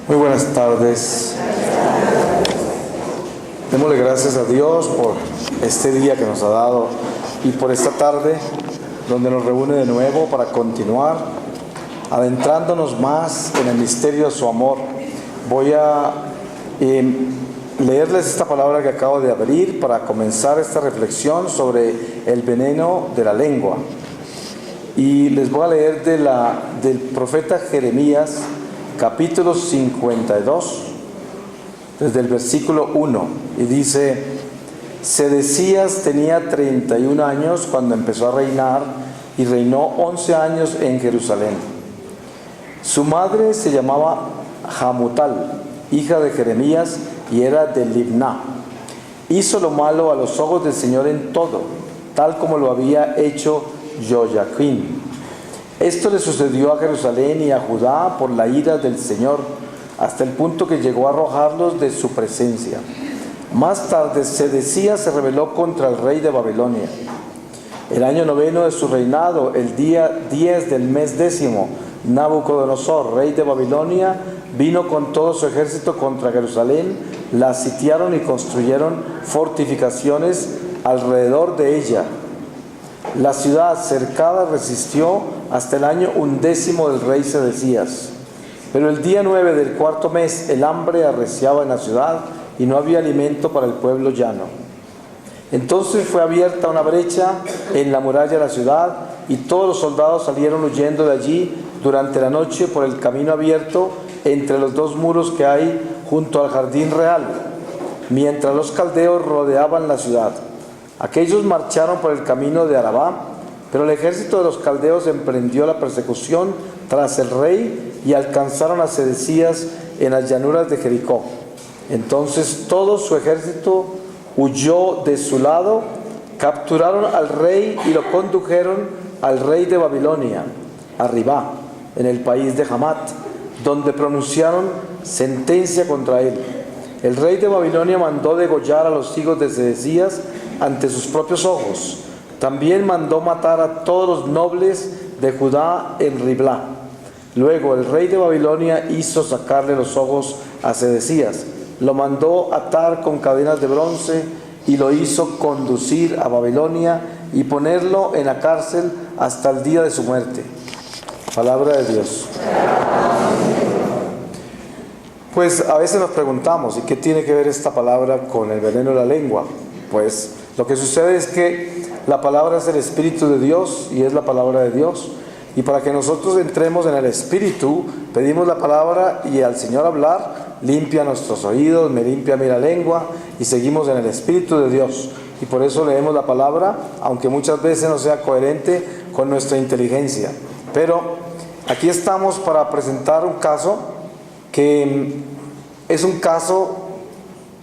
Muy buenas tardes. Démosle gracias a Dios por este día que nos ha dado y por esta tarde donde nos reúne de nuevo para continuar adentrándonos más en el misterio de su amor. Voy a leerles esta palabra que acabo de abrir para comenzar esta reflexión sobre el veneno de la lengua. Y les voy a leer del profeta Jeremías, capítulo 52, desde el versículo 1, y dice: Sedecías tenía 31 años cuando empezó a reinar, y reinó 11 años en Jerusalén. Su madre se llamaba Hamutal, hija de Jeremías, y era de Libná. Hizo lo malo a los ojos del Señor en todo, tal como lo había hecho Joyaquín. Esto le sucedió a Jerusalén y a Judá por la ira del Señor, hasta el punto que llegó a arrojarlos de su presencia. Más tarde Sedecías se rebeló contra el rey de Babilonia. El año 9 de su reinado, el día 10 del mes 10, Nabucodonosor, rey de Babilonia, vino con todo su ejército contra Jerusalén, la sitiaron y construyeron fortificaciones alrededor de ella. La ciudad cercada resistió hasta el año 11 del rey Sedecías. Pero el día 9 del cuarto mes el hambre arreciaba en la ciudad y no había alimento para el pueblo llano. Entonces fue abierta una brecha en la muralla de la ciudad y todos los soldados salieron huyendo de allí durante la noche por el camino abierto entre los dos muros que hay junto al jardín real, mientras los caldeos rodeaban la ciudad. Aquellos marcharon por el camino de Arabá, pero el ejército de los caldeos emprendió la persecución tras el rey y alcanzaron a Sedecías en las llanuras de Jericó. Entonces todo su ejército huyó de su lado, capturaron al rey y lo condujeron al rey de Babilonia, a Ribá, en el país de Hamat, donde pronunciaron sentencia contra él. El rey de Babilonia mandó degollar a los hijos de Sedecías ante sus propios ojos. También mandó matar a todos los nobles de Judá en Riblá. Luego el rey de Babilonia hizo sacarle los ojos a Sedecías. Lo mandó atar con cadenas de bronce y lo hizo conducir a Babilonia y ponerlo en la cárcel hasta el día de su muerte. Palabra de Dios. Pues a veces nos preguntamos, ¿y qué tiene que ver esta palabra con el veneno de la lengua? Pues lo que sucede es que la palabra es el Espíritu de Dios y es la palabra de Dios. Y para que nosotros entremos en el Espíritu, pedimos la palabra y al Señor hablar, limpia nuestros oídos, me limpia a mí la lengua y seguimos en el Espíritu de Dios. Y por eso leemos la palabra, aunque muchas veces no sea coherente con nuestra inteligencia. Pero aquí estamos para presentar un caso que es un caso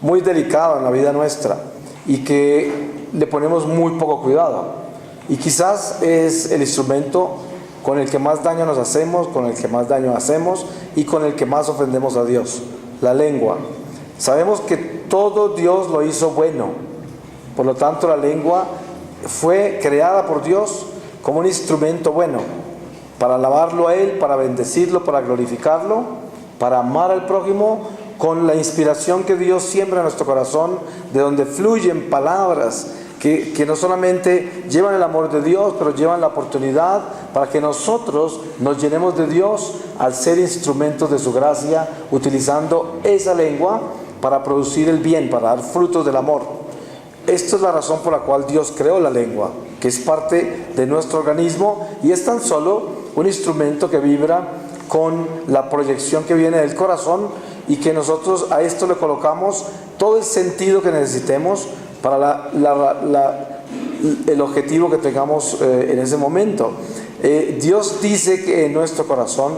muy delicado en la vida nuestra y que le ponemos muy poco cuidado. Y quizás es el instrumento con el que más daño nos hacemos, con el que más daño hacemos y con el que más ofendemos a Dios, la lengua. Sabemos que todo Dios lo hizo bueno, por lo tanto la lengua fue creada por Dios como un instrumento bueno, para alabarlo a Él, para bendecirlo, para glorificarlo, para amar al prójimo, con la inspiración que Dios siembra en nuestro corazón, de donde fluyen palabras que no solamente llevan el amor de Dios, pero llevan la oportunidad para que nosotros nos llenemos de Dios al ser instrumentos de su gracia, utilizando esa lengua para producir el bien, para dar frutos del amor. Esto es la razón por la cual Dios creó la lengua, que es parte de nuestro organismo y es tan solo un instrumento que vibra con la proyección que viene del corazón y que nosotros a esto le colocamos todo el sentido que necesitemos para el objetivo que tengamos en ese momento. Dios dice que en nuestro corazón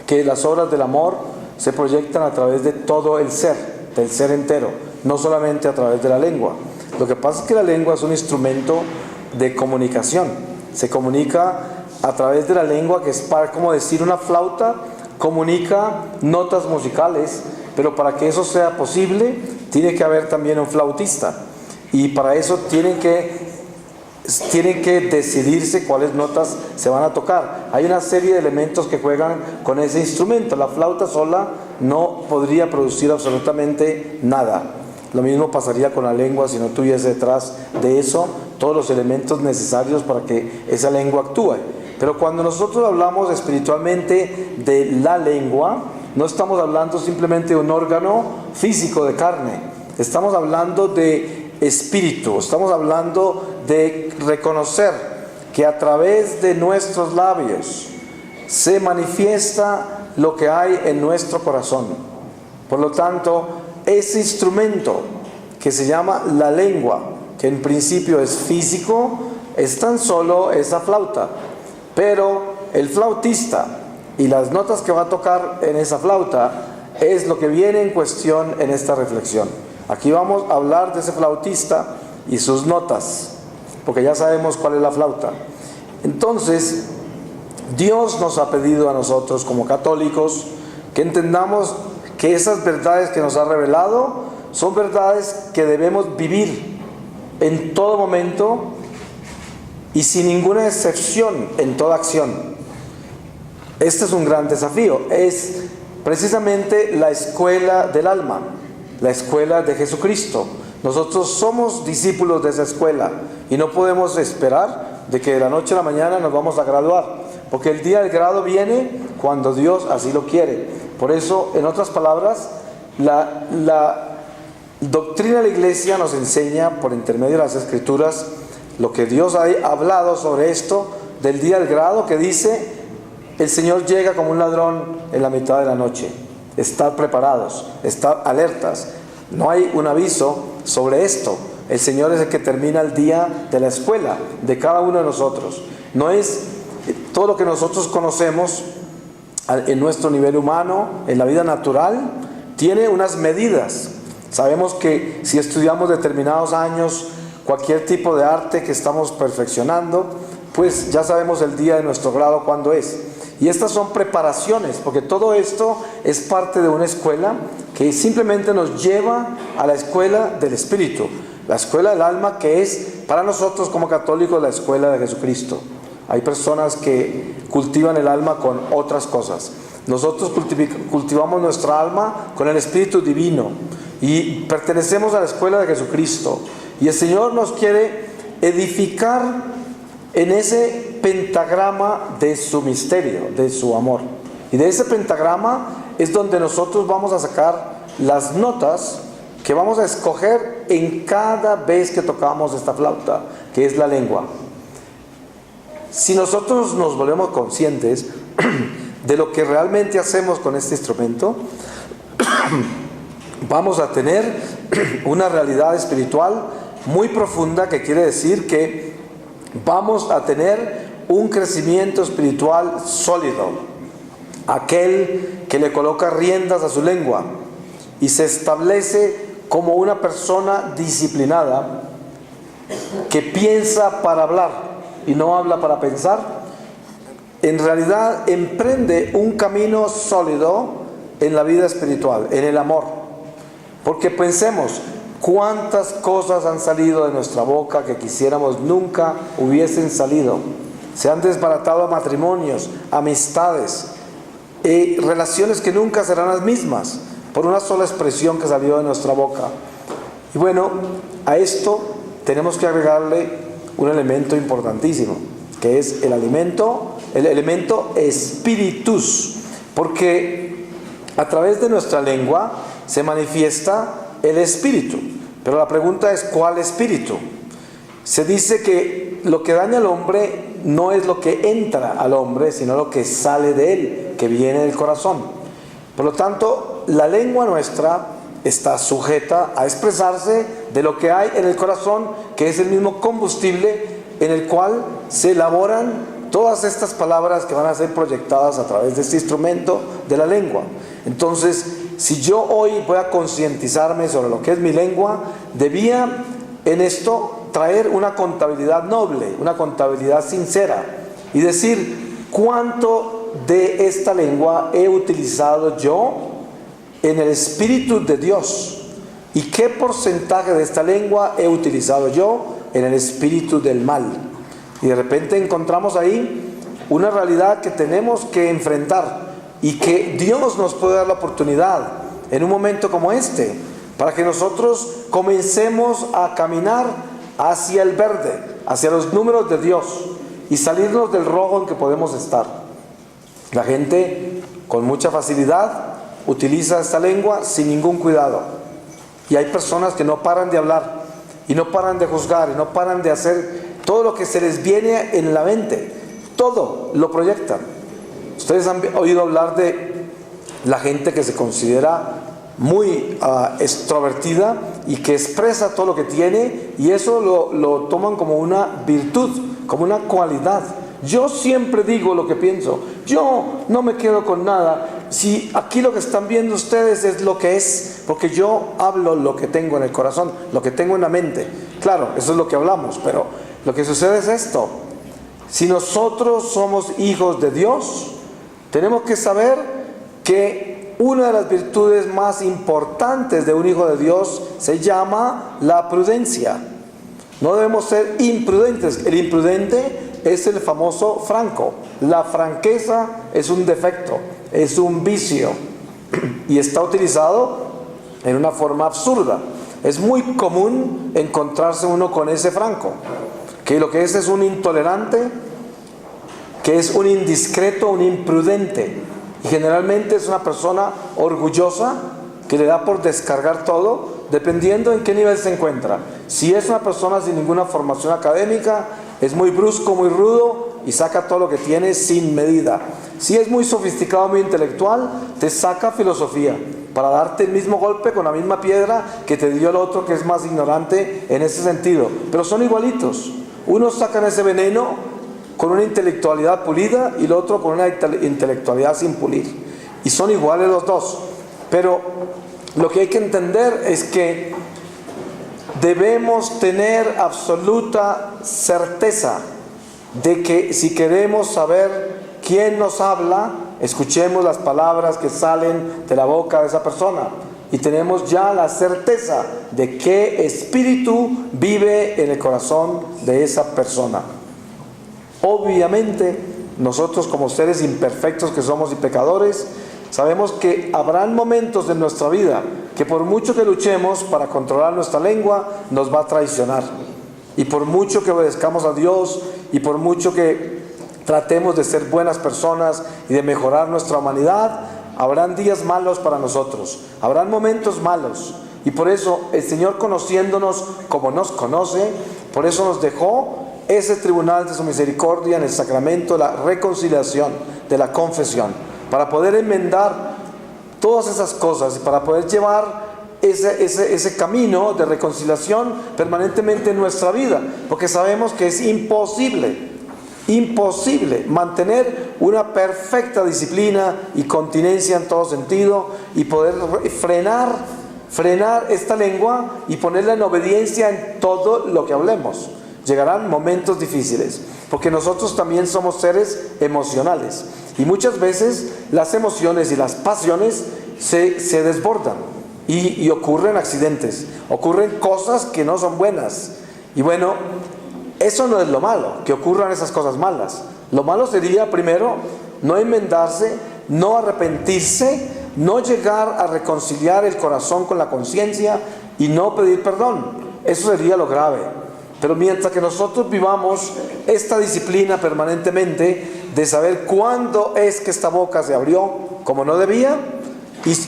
que las obras del amor se proyectan a través de todo el ser, del ser entero, no solamente a través de la lengua. Lo que pasa es que la lengua es un instrumento de comunicación. Se comunica a través de la lengua, que es para, como decir, una flauta comunica notas musicales, pero para que eso sea posible tiene que haber también un flautista, y para eso tienen que decidirse cuáles notas se van a tocar. Hay una serie de elementos que juegan con ese instrumento. La flauta sola no podría producir absolutamente nada. Lo mismo pasaría con la lengua si no tuviese detrás de eso todos los elementos necesarios para que esa lengua actúe. Pero cuando nosotros hablamos espiritualmente de la lengua, no estamos hablando simplemente de un órgano físico de carne. Estamos hablando de espíritu. Estamos hablando de reconocer que a través de nuestros labios se manifiesta lo que hay en nuestro corazón. Por lo tanto, ese instrumento que se llama la lengua, que en principio es físico, es tan solo esa flauta. Pero el flautista y las notas que va a tocar en esa flauta es lo que viene en cuestión en esta reflexión. Aquí vamos a hablar de ese flautista y sus notas, porque ya sabemos cuál es la flauta. Entonces, Dios nos ha pedido a nosotros como católicos que entendamos que esas verdades que nos ha revelado son verdades que debemos vivir en todo momento y sin ninguna excepción en toda acción. Este es un gran desafío. Es precisamente la escuela del alma, la escuela de Jesucristo. Nosotros somos discípulos de esa escuela y no podemos esperar de que de la noche a la mañana nos vamos a graduar, porque el día del grado viene cuando Dios así lo quiere. Por eso, en otras palabras, la doctrina de la Iglesia nos enseña por intermedio de las Escrituras lo que Dios ha hablado sobre esto del día del grado, que dice: el Señor llega como un ladrón en la mitad de la noche. Estar preparados, estar alertas. No hay un aviso sobre esto. El Señor es el que termina el día de la escuela de cada uno de nosotros. No es todo lo que nosotros conocemos en nuestro nivel humano, en la vida natural, tiene unas medidas. Sabemos que si estudiamos determinados años, cualquier tipo de arte que estamos perfeccionando, pues ya sabemos el día de nuestro grado cuándo es. Y estas son preparaciones, porque todo esto es parte de una escuela que simplemente nos lleva a la escuela del Espíritu, la escuela del alma, que es para nosotros como católicos la escuela de Jesucristo. Hay personas que cultivan el alma con otras cosas. Nosotros cultivamos nuestra alma con el Espíritu Divino y pertenecemos a la escuela de Jesucristo. Y el Señor nos quiere edificar en ese pentagrama de su misterio, de su amor. Y de ese pentagrama es donde nosotros vamos a sacar las notas que vamos a escoger en cada vez que tocamos esta flauta, que es la lengua. Si nosotros nos volvemos conscientes de lo que realmente hacemos con este instrumento, vamos a tener una realidad espiritual muy profunda, que quiere decir que vamos a tener un crecimiento espiritual sólido. Aquel que le coloca riendas a su lengua y se establece como una persona disciplinada, que piensa para hablar y no habla para pensar, en realidad emprende un camino sólido en la vida espiritual, en el amor. Porque pensemos, ¿cuántas cosas han salido de nuestra boca que quisiéramos nunca hubiesen salido? Se han desbaratado matrimonios, amistades, relaciones que nunca serán las mismas por una sola expresión que salió de nuestra boca. Y bueno, a esto tenemos que agregarle un elemento importantísimo, que es el elemento espíritus, porque a través de nuestra lengua se manifiesta el espíritu. Pero la pregunta es, ¿cuál espíritu? Se dice que lo que daña al hombre no es lo que entra al hombre, sino lo que sale de él, que viene del corazón. Por lo tanto, la lengua nuestra está sujeta a expresarse de lo que hay en el corazón, que es el mismo combustible en el cual se elaboran todas estas palabras que van a ser proyectadas a través de este instrumento de la lengua. Entonces, si yo hoy voy a concientizarme sobre lo que es mi lengua, debía en esto traer una contabilidad noble, una contabilidad sincera y decir cuánto de esta lengua he utilizado yo en el Espíritu de Dios y qué porcentaje de esta lengua he utilizado yo en el espíritu del mal. Y de repente encontramos ahí una realidad que tenemos que enfrentar y que Dios nos puede dar la oportunidad en un momento como este, para que nosotros comencemos a caminar hacia el verde, hacia los números de Dios y salirnos del rojo en que podemos estar. La gente con mucha facilidad utiliza esta lengua sin ningún cuidado. Y hay personas que no paran de hablar y no paran de juzgar y no paran de hacer todo lo que se les viene en la mente. Todo lo proyectan. Ustedes han oído hablar de la gente que se considera muy extrovertida y que expresa todo lo que tiene, y eso lo toman como una virtud, como una cualidad. Yo siempre digo lo que pienso, yo no me quedo con nada. Si aquí lo que están viendo ustedes es lo que es, porque yo hablo lo que tengo en el corazón, lo que tengo en la mente. Claro, eso es lo que hablamos, pero lo que sucede es esto: si nosotros somos hijos de Dios, tenemos que saber que una de las virtudes más importantes de un hijo de Dios se llama la prudencia. No debemos ser imprudentes. El imprudente es el famoso franco. La franqueza es un defecto, es un vicio y está utilizado en una forma absurda. Es muy común encontrarse uno con ese franco, que lo que es un intolerante, que es un indiscreto, un imprudente, y generalmente es una persona orgullosa que le da por descargar todo, dependiendo en qué nivel se encuentra. Si es una persona sin ninguna formación académica, es muy brusco, muy rudo y saca todo lo que tiene sin medida. Si es muy sofisticado, muy intelectual, te saca filosofía para darte el mismo golpe con la misma piedra que te dio el otro que es más ignorante en ese sentido. Pero son igualitos. Unos sacan ese veneno con una intelectualidad pulida y el otro con una intelectualidad sin pulir. Y son iguales los dos. Pero lo que hay que entender es que debemos tener absoluta certeza de que si queremos saber quién nos habla, escuchemos las palabras que salen de la boca de esa persona. Y tenemos ya la certeza de qué espíritu vive en el corazón de esa persona. Obviamente, nosotros como seres imperfectos que somos y pecadores, sabemos que habrán momentos en nuestra vida que por mucho que luchemos para controlar nuestra lengua, nos va a traicionar. Y por mucho que obedezcamos a Dios y por mucho que tratemos de ser buenas personas y de mejorar nuestra humanidad, habrán días malos para nosotros, habrán momentos malos. Y por eso el Señor, conociéndonos como nos conoce, por eso nos dejó ese tribunal de su misericordia en el sacramento de la reconciliación, de la confesión, para poder enmendar todas esas cosas y para poder llevar ese camino de reconciliación permanentemente en nuestra vida, porque sabemos que es imposible mantener una perfecta disciplina y continencia en todo sentido y poder frenar esta lengua y ponerla en obediencia en todo lo que hablemos. Llegarán momentos difíciles, porque nosotros también somos seres emocionales y muchas veces las emociones y las pasiones se desbordan y ocurren accidentes, ocurren cosas que no son buenas. Y bueno, eso no es lo malo, que ocurran esas cosas malas. Lo malo sería, primero, no enmendarse, no arrepentirse, no llegar a reconciliar el corazón con la conciencia y no pedir perdón. Eso sería lo grave. Pero mientras que nosotros vivamos esta disciplina permanentemente de saber cuándo es que esta boca se abrió como no debía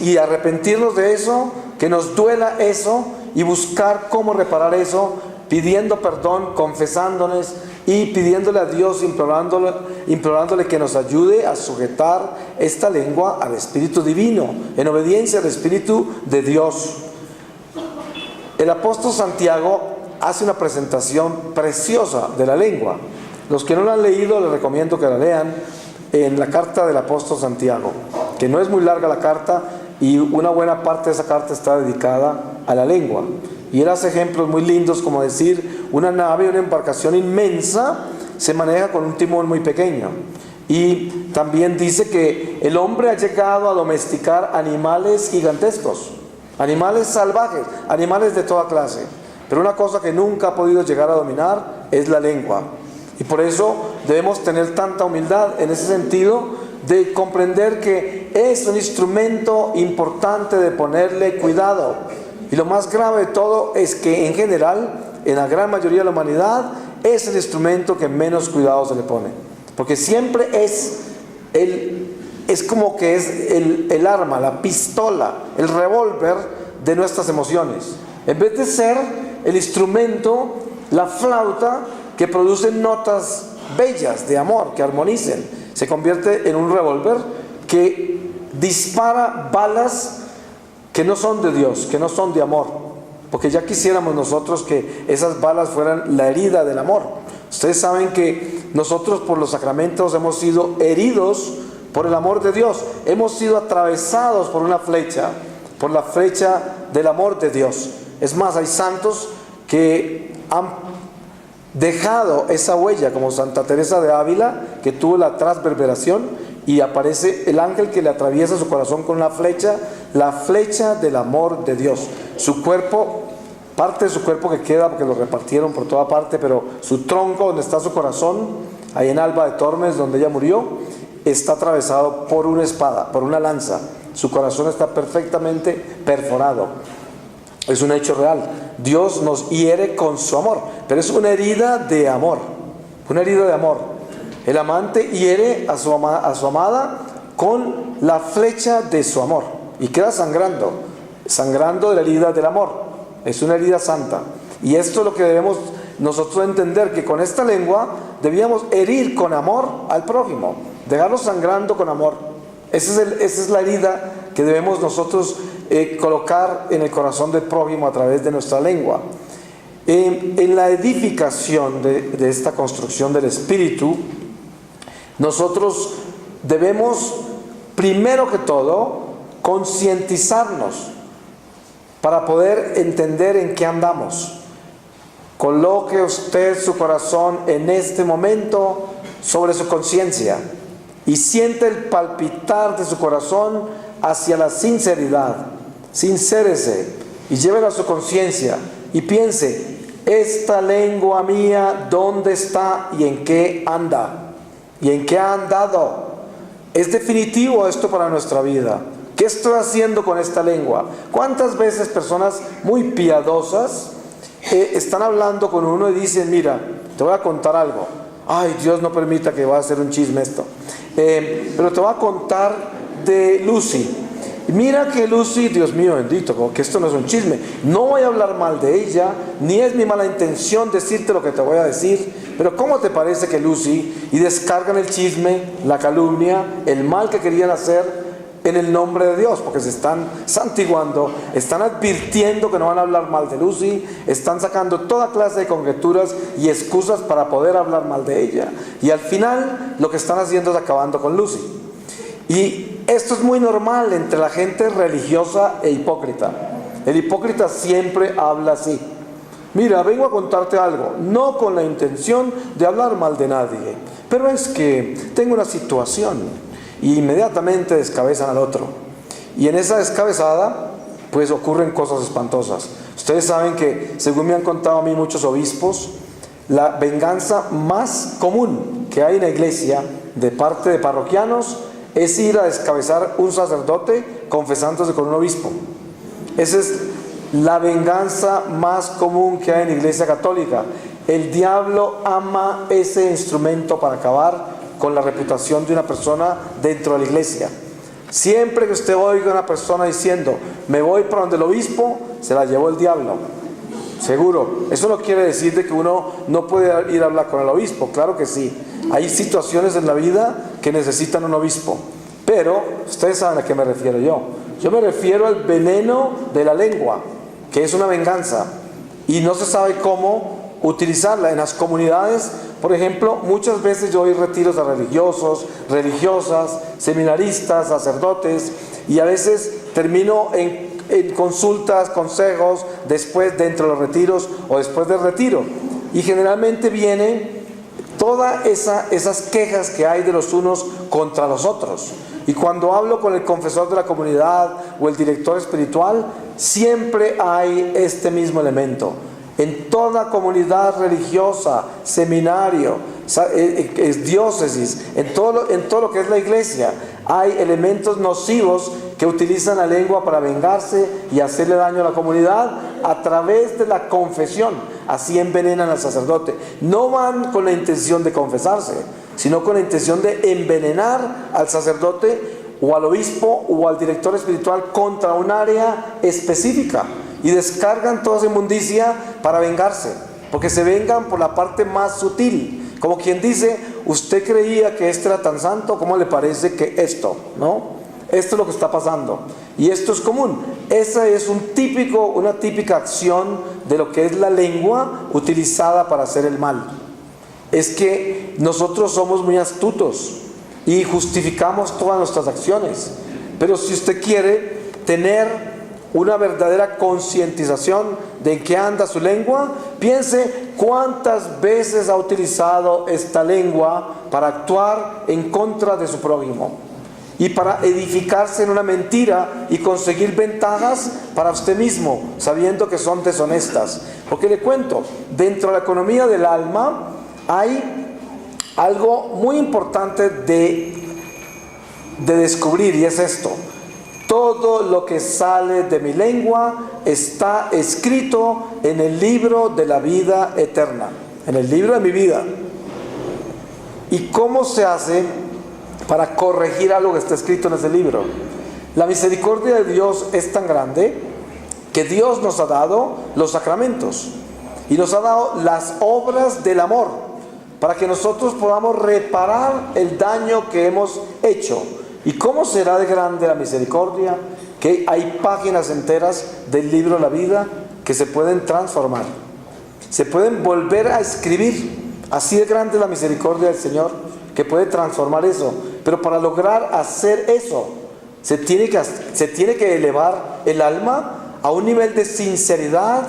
y arrepentirnos de eso, que nos duela eso y buscar cómo reparar eso, pidiendo perdón, confesándonos y pidiéndole a Dios, implorándole que nos ayude a sujetar esta lengua al Espíritu Divino, en obediencia al Espíritu de Dios. El apóstol Santiago hace una presentación preciosa de la lengua. Los que no la han leído, les recomiendo que la lean en la carta del apóstol Santiago, que no es muy larga la carta y una buena parte de esa carta está dedicada a la lengua. Y él hace ejemplos muy lindos, como decir, una nave, una embarcación inmensa, se maneja con un timón muy pequeño. Y también dice que el hombre ha llegado a domesticar animales gigantescos, animales salvajes, animales de toda clase. Pero una cosa que nunca ha podido llegar a dominar es la lengua. Y por eso debemos tener tanta humildad en ese sentido de comprender que es un instrumento importante de ponerle cuidado. Y lo más grave de todo es que en general, en la gran mayoría de la humanidad, es el instrumento que menos cuidado se le pone. Porque siempre es como que es el arma, la pistola, el revólver de nuestras emociones. En vez de ser el instrumento, la flauta que produce notas bellas de amor, que armonicen, se convierte en un revólver que dispara balas que no son de Dios, que no son de amor. Porque ya quisiéramos nosotros que esas balas fueran la herida del amor. Ustedes saben que nosotros por los sacramentos hemos sido heridos por el amor de Dios. Hemos sido atravesados por una flecha, por la flecha del amor de Dios. Es más, hay santos que han dejado esa huella, como Santa Teresa de Ávila, que tuvo la transverberación y aparece el ángel que le atraviesa su corazón con la flecha del amor de Dios. Su cuerpo, parte de su cuerpo que queda, porque lo repartieron por toda parte, pero su tronco, donde está su corazón, ahí en Alba de Tormes, donde ella murió, está atravesado por una espada, por una lanza. Su corazón está perfectamente perforado. Es un hecho real. Dios nos hiere con su amor, pero es una herida de amor. Una herida de amor. El amante hiere a su amada con la flecha de su amor y queda sangrando de la herida del amor. Es una herida santa. Y esto es lo que debemos nosotros entender, que con esta lengua debíamos herir con amor al prójimo, dejarlo sangrando con amor. Esa es la herida que debemos nosotros colocar en el corazón del prójimo a través de nuestra lengua. En la edificación de esta construcción del espíritu, nosotros debemos, primero que todo, concientizarnos para poder entender en qué andamos. Coloque usted su corazón en este momento sobre su conciencia y siente el palpitar de su corazón hacia la sinceridad. Sincérese y llévelo a su conciencia y piense: esta lengua mía, ¿dónde está y en qué anda? ¿Y en qué ha andado? ¿Es definitivo esto para nuestra vida? ¿Qué estoy haciendo con esta lengua? ¿Cuántas veces personas muy piadosas están hablando con uno y dicen: mira, te voy a contar algo? Ay, Dios no permita que vaya a ser un chisme esto. Pero te voy a contar de Lucy. Mira que Lucy, Dios mío bendito, como que esto no es un chisme. No voy a hablar mal de ella, ni es mi mala intención decirte lo que te voy a decir. Pero ¿cómo te parece que Lucy? Y descargan el chisme, la calumnia, el mal que querían hacer en el nombre de Dios, porque se están santiguando, están advirtiendo que no van a hablar mal de Lucy, están sacando toda clase de conjeturas y excusas para poder hablar mal de ella. Y al final lo que están haciendo es acabando con Lucy. Y esto es muy normal entre la gente religiosa e hipócrita. El hipócrita siempre habla así: mira, vengo a contarte algo, no con la intención de hablar mal de nadie, pero es que tengo una situación. Y inmediatamente descabezan al otro. Y en esa descabezada, pues ocurren cosas espantosas. Ustedes saben que, según me han contado a mí muchos obispos, la venganza más común que hay en la iglesia de parte de parroquianos es ir a descabezar un sacerdote confesándose con un obispo. Esa es la venganza más común que hay en la iglesia católica. El diablo ama ese instrumento para acabar con la reputación de una persona dentro de la iglesia. Siempre que usted oiga a una persona diciendo: me voy para donde el obispo, se la llevó el diablo. Seguro. Eso no quiere decir de que uno no puede ir a hablar con el obispo. Claro que sí. Hay situaciones en la vida que necesitan un obispo. Pero ustedes saben a qué me refiero yo. Yo me refiero al veneno de la lengua, que es una venganza. Y no se sabe cómo utilizarla. En las comunidades, por ejemplo, muchas veces yo doy retiros a religiosos, religiosas, seminaristas, sacerdotes, y a veces termino en consultas, consejos, después dentro de los retiros o después del retiro. Y generalmente viene todas esas quejas que hay de los unos contra los otros. Y cuando hablo con el confesor de la comunidad o el director espiritual, siempre hay este mismo elemento. En toda comunidad religiosa, seminario, diócesis, en todo lo que es la iglesia, hay elementos nocivos que utilizan la lengua para vengarse y hacerle daño a la comunidad a través de la confesión. Así envenenan al sacerdote. No van con la intención de confesarse, sino con la intención de envenenar al sacerdote o al obispo o al director espiritual contra un área específica, y descargan toda esa inmundicia para vengarse, porque se vengan por la parte más sutil, como quien dice: usted creía que este era tan santo, ¿cómo le parece que esto? ¿No? Esto es lo que está pasando, y esto es común. Esa es una típica acción de lo que es la lengua utilizada para hacer el mal. Es que nosotros somos muy astutos y justificamos todas nuestras acciones, pero si usted quiere tener una verdadera concientización de en qué anda su lengua, piense cuántas veces ha utilizado esta lengua para actuar en contra de su prójimo y para edificarse en una mentira y conseguir ventajas para usted mismo, sabiendo que son deshonestas. Porque le cuento, dentro de la economía del alma hay algo muy importante de descubrir, y es esto: todo lo que sale de mi lengua está escrito en el libro de la vida eterna, en el libro de mi vida. ¿Y cómo se hace para corregir algo que está escrito en ese libro? La misericordia de Dios es tan grande que Dios nos ha dado los sacramentos y nos ha dado las obras del amor para que nosotros podamos reparar el daño que hemos hecho. ¿Y cómo será de grande la misericordia? Que hay páginas enteras del libro de la vida que se pueden transformar, se pueden volver a escribir. Así de grande es la misericordia del Señor, que puede transformar eso. Pero para lograr hacer eso, se tiene que elevar el alma a un nivel de sinceridad,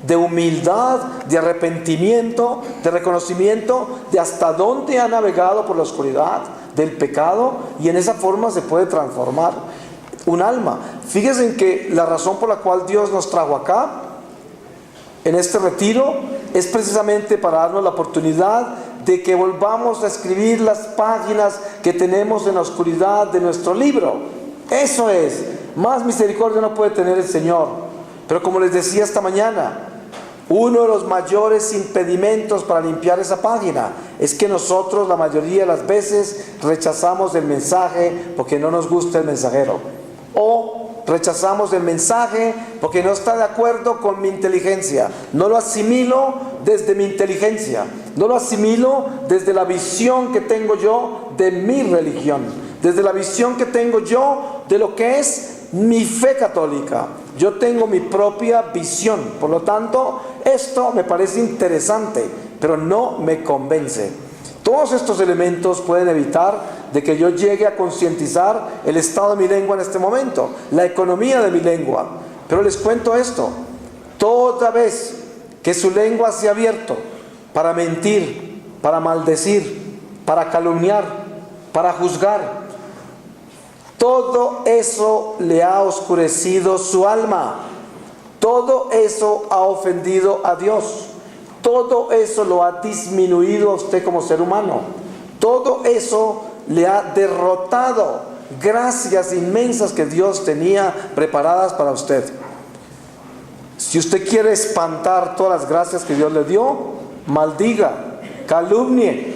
de humildad, de arrepentimiento, de reconocimiento de hasta dónde ha navegado por la oscuridad del pecado, y en esa forma se puede transformar un alma. Fíjense en que la razón por la cual Dios nos trajo acá, en este retiro, es precisamente para darnos la oportunidad de que volvamos a escribir las páginas que tenemos en la oscuridad de nuestro libro. Eso es, más misericordia no puede tener el Señor. Pero como les decía esta mañana, uno de los mayores impedimentos para limpiar esa página es que nosotros la mayoría de las veces rechazamos el mensaje porque no nos gusta el mensajero, o rechazamos el mensaje porque no está de acuerdo con mi inteligencia. No lo asimilo desde mi inteligencia, no lo asimilo desde la visión que tengo yo de mi religión, desde la visión que tengo yo de lo que es mi fe católica. Yo tengo mi propia visión, por lo tanto esto me parece interesante, pero no me convence. Todos estos elementos pueden evitar de que yo llegue a concientizar el estado de mi lengua en este momento, la economía de mi lengua. Pero les cuento esto: toda vez que su lengua se ha abierto para mentir, para maldecir, para calumniar, para juzgar, todo eso le ha oscurecido su alma. Todo eso ha ofendido a Dios. Todo eso lo ha disminuido a usted como ser humano. Todo eso le ha derrotado gracias inmensas que Dios tenía preparadas para usted. Si usted quiere espantar todas las gracias que Dios le dio, maldiga, calumnie,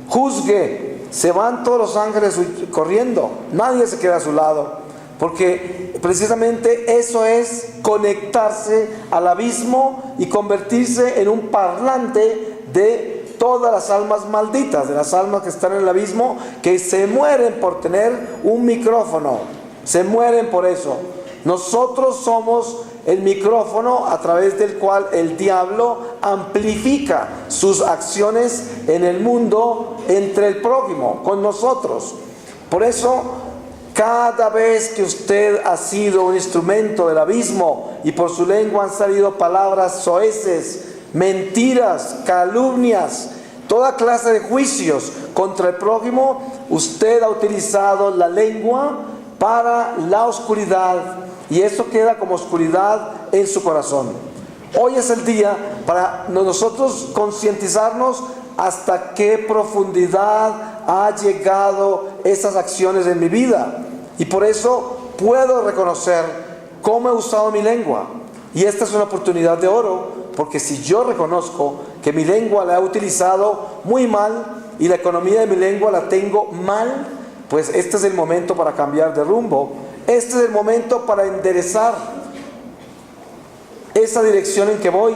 juzgue. Se van todos los ángeles corriendo, nadie se queda a su lado, porque precisamente eso es conectarse al abismo y convertirse en un parlante de todas las almas malditas, de las almas que están en el abismo, que se mueren por tener un micrófono, se mueren por eso. Nosotros somos el micrófono a través del cual el diablo amplifica sus acciones en el mundo, entre el prójimo, con nosotros. Por eso Cada vez que usted ha sido un instrumento del abismo y por su lengua han salido palabras soeces, mentiras, calumnias, toda clase de juicios contra el prójimo, usted ha utilizado la lengua para la oscuridad y eso queda como oscuridad en su corazón. Hoy es el día para nosotros concientizarnos hasta qué profundidad ha llegado esas acciones en mi vida. Y por eso puedo reconocer cómo he usado mi lengua. Y esta es una oportunidad de oro, porque si yo reconozco que mi lengua la he utilizado muy mal y la economía de mi lengua la tengo mal, pues este es el momento para cambiar de rumbo. Este es el momento para enderezar esa dirección en que voy,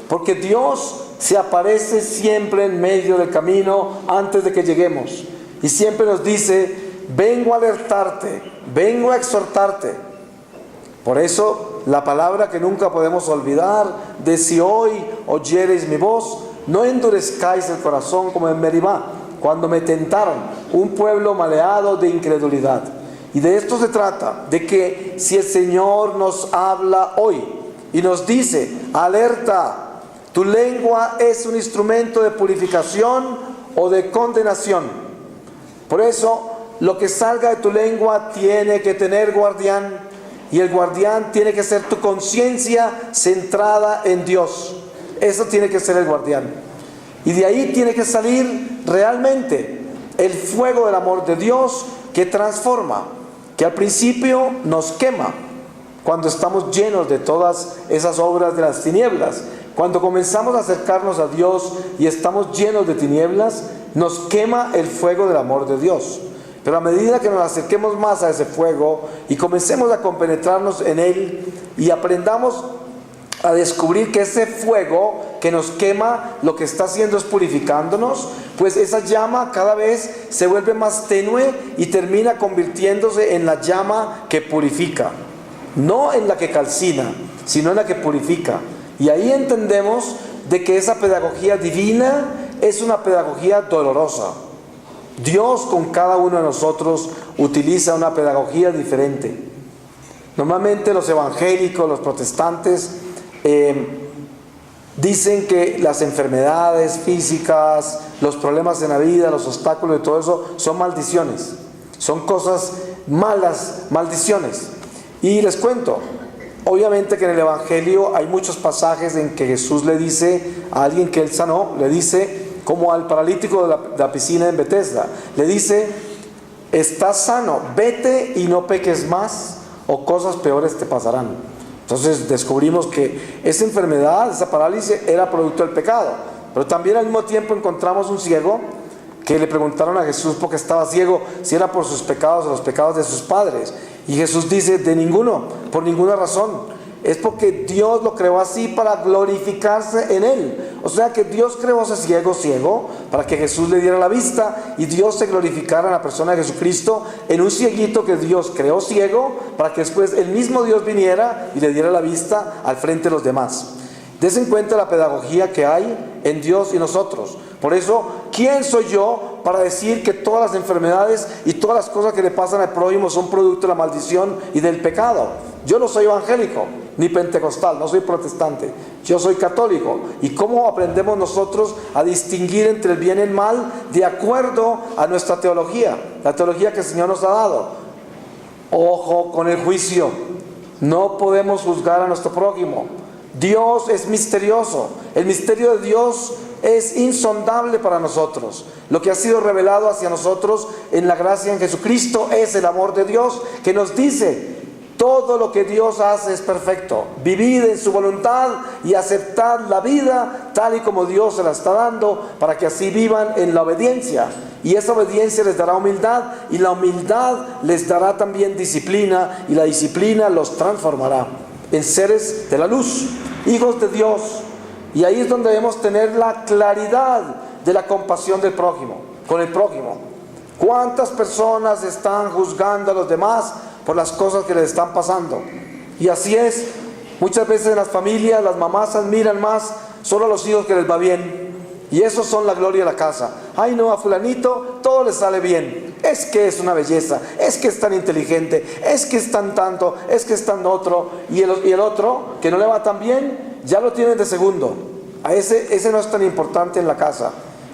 porque Dios se aparece siempre en medio del camino antes de que lleguemos y siempre nos dice: vengo a alertarte, vengo a exhortarte. Por eso la palabra que nunca podemos olvidar de: si hoy oyereis mi voz, no endurezcáis el corazón como en Meribá, cuando me tentaron, un pueblo maleado de incredulidad. Y de esto se trata, de que si el Señor nos habla hoy y nos dice: alerta, tu lengua es un instrumento de purificación o de condenación. Por eso, lo que salga de tu lengua tiene que tener guardián, y el guardián tiene que ser tu conciencia centrada en Dios. Eso tiene que ser el guardián. Y de ahí tiene que salir realmente el fuego del amor de Dios que transforma, que al principio nos quema cuando estamos llenos de todas esas obras de las tinieblas. Cuando comenzamos a acercarnos a Dios y estamos llenos de tinieblas, nos quema el fuego del amor de Dios. Pero a medida que nos acerquemos más a ese fuego y comencemos a compenetrarnos en él y aprendamos a descubrir que ese fuego que nos quema lo que está haciendo es purificándonos, pues esa llama cada vez se vuelve más tenue y termina convirtiéndose en la llama que purifica, no en la que calcina, sino en la que purifica. Y ahí entendemos de que esa pedagogía divina es una pedagogía dolorosa. Dios con cada uno de nosotros utiliza una pedagogía diferente. Normalmente los evangélicos, los protestantes, dicen que las enfermedades físicas, los problemas en la vida, los obstáculos y todo eso son maldiciones. Son cosas malas, maldiciones. Y les cuento, obviamente que en el Evangelio hay muchos pasajes en que Jesús le dice a alguien que él sanó, le dice, como al paralítico de la piscina en Betesda, le dice: estás sano, vete y no peques más, o cosas peores te pasarán. Entonces descubrimos que esa enfermedad, esa parálisis, era producto del pecado. Pero también al mismo tiempo encontramos un ciego que le preguntaron a Jesús por qué estaba ciego, si era por sus pecados o los pecados de sus padres. Y Jesús dice: de ninguno, por ninguna razón. Es porque Dios lo creó así para glorificarse en él. O sea que Dios creó a ese ciego para que Jesús le diera la vista y Dios se glorificara en la persona de Jesucristo, en un cieguito que Dios creó ciego para que después el mismo Dios viniera y le diera la vista al frente de los demás. Des en cuenta la pedagogía que hay en Dios y nosotros. Por eso, ¿quién soy yo para decir que todas las enfermedades y todas las cosas que le pasan al prójimo son producto de la maldición y del pecado? Yo no soy evangélico, ni pentecostal, no soy protestante. Yo soy católico. ¿Y cómo aprendemos nosotros a distinguir entre el bien y el mal de acuerdo a nuestra teología? La teología que el Señor nos ha dado. Ojo con el juicio. No podemos juzgar a nuestro prójimo. Dios es misterioso. El misterio de Dios es insondable para nosotros. Lo que ha sido revelado hacia nosotros en la gracia en Jesucristo es el amor de Dios, que nos dice: todo lo que Dios hace es perfecto. Vivid en su voluntad y aceptad la vida tal y como Dios se la está dando, para que así vivan en la obediencia. Y esa obediencia les dará humildad, y la humildad les dará también disciplina, y la disciplina los transformará en seres de la luz, hijos de Dios. Y ahí es donde debemos tener la claridad de la compasión del prójimo, con el prójimo. ¿Cuántas personas están juzgando a los demás por las cosas que les están pasando? Y así es, muchas veces en las familias las mamás admiran más solo a los hijos que les va bien, y esos son la gloria de la casa. Ay no, a fulanito todo le sale bien, es que es una belleza, es que es tan inteligente, es que es tan tanto, es que es tan otro, y el otro, que no le va tan bien, ya lo tienen de segundo. A ese no es tan importante en la casa,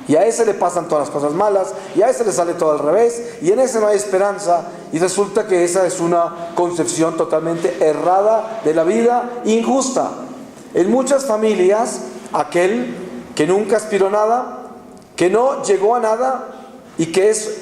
y a ese le pasan todas las cosas malas, y a ese le sale todo al revés, y en ese no hay esperanza, y resulta que esa es una concepción totalmente errada de la vida, injusta. En muchas familias, aquel que nunca aspiró nada, que no llegó a nada, y que es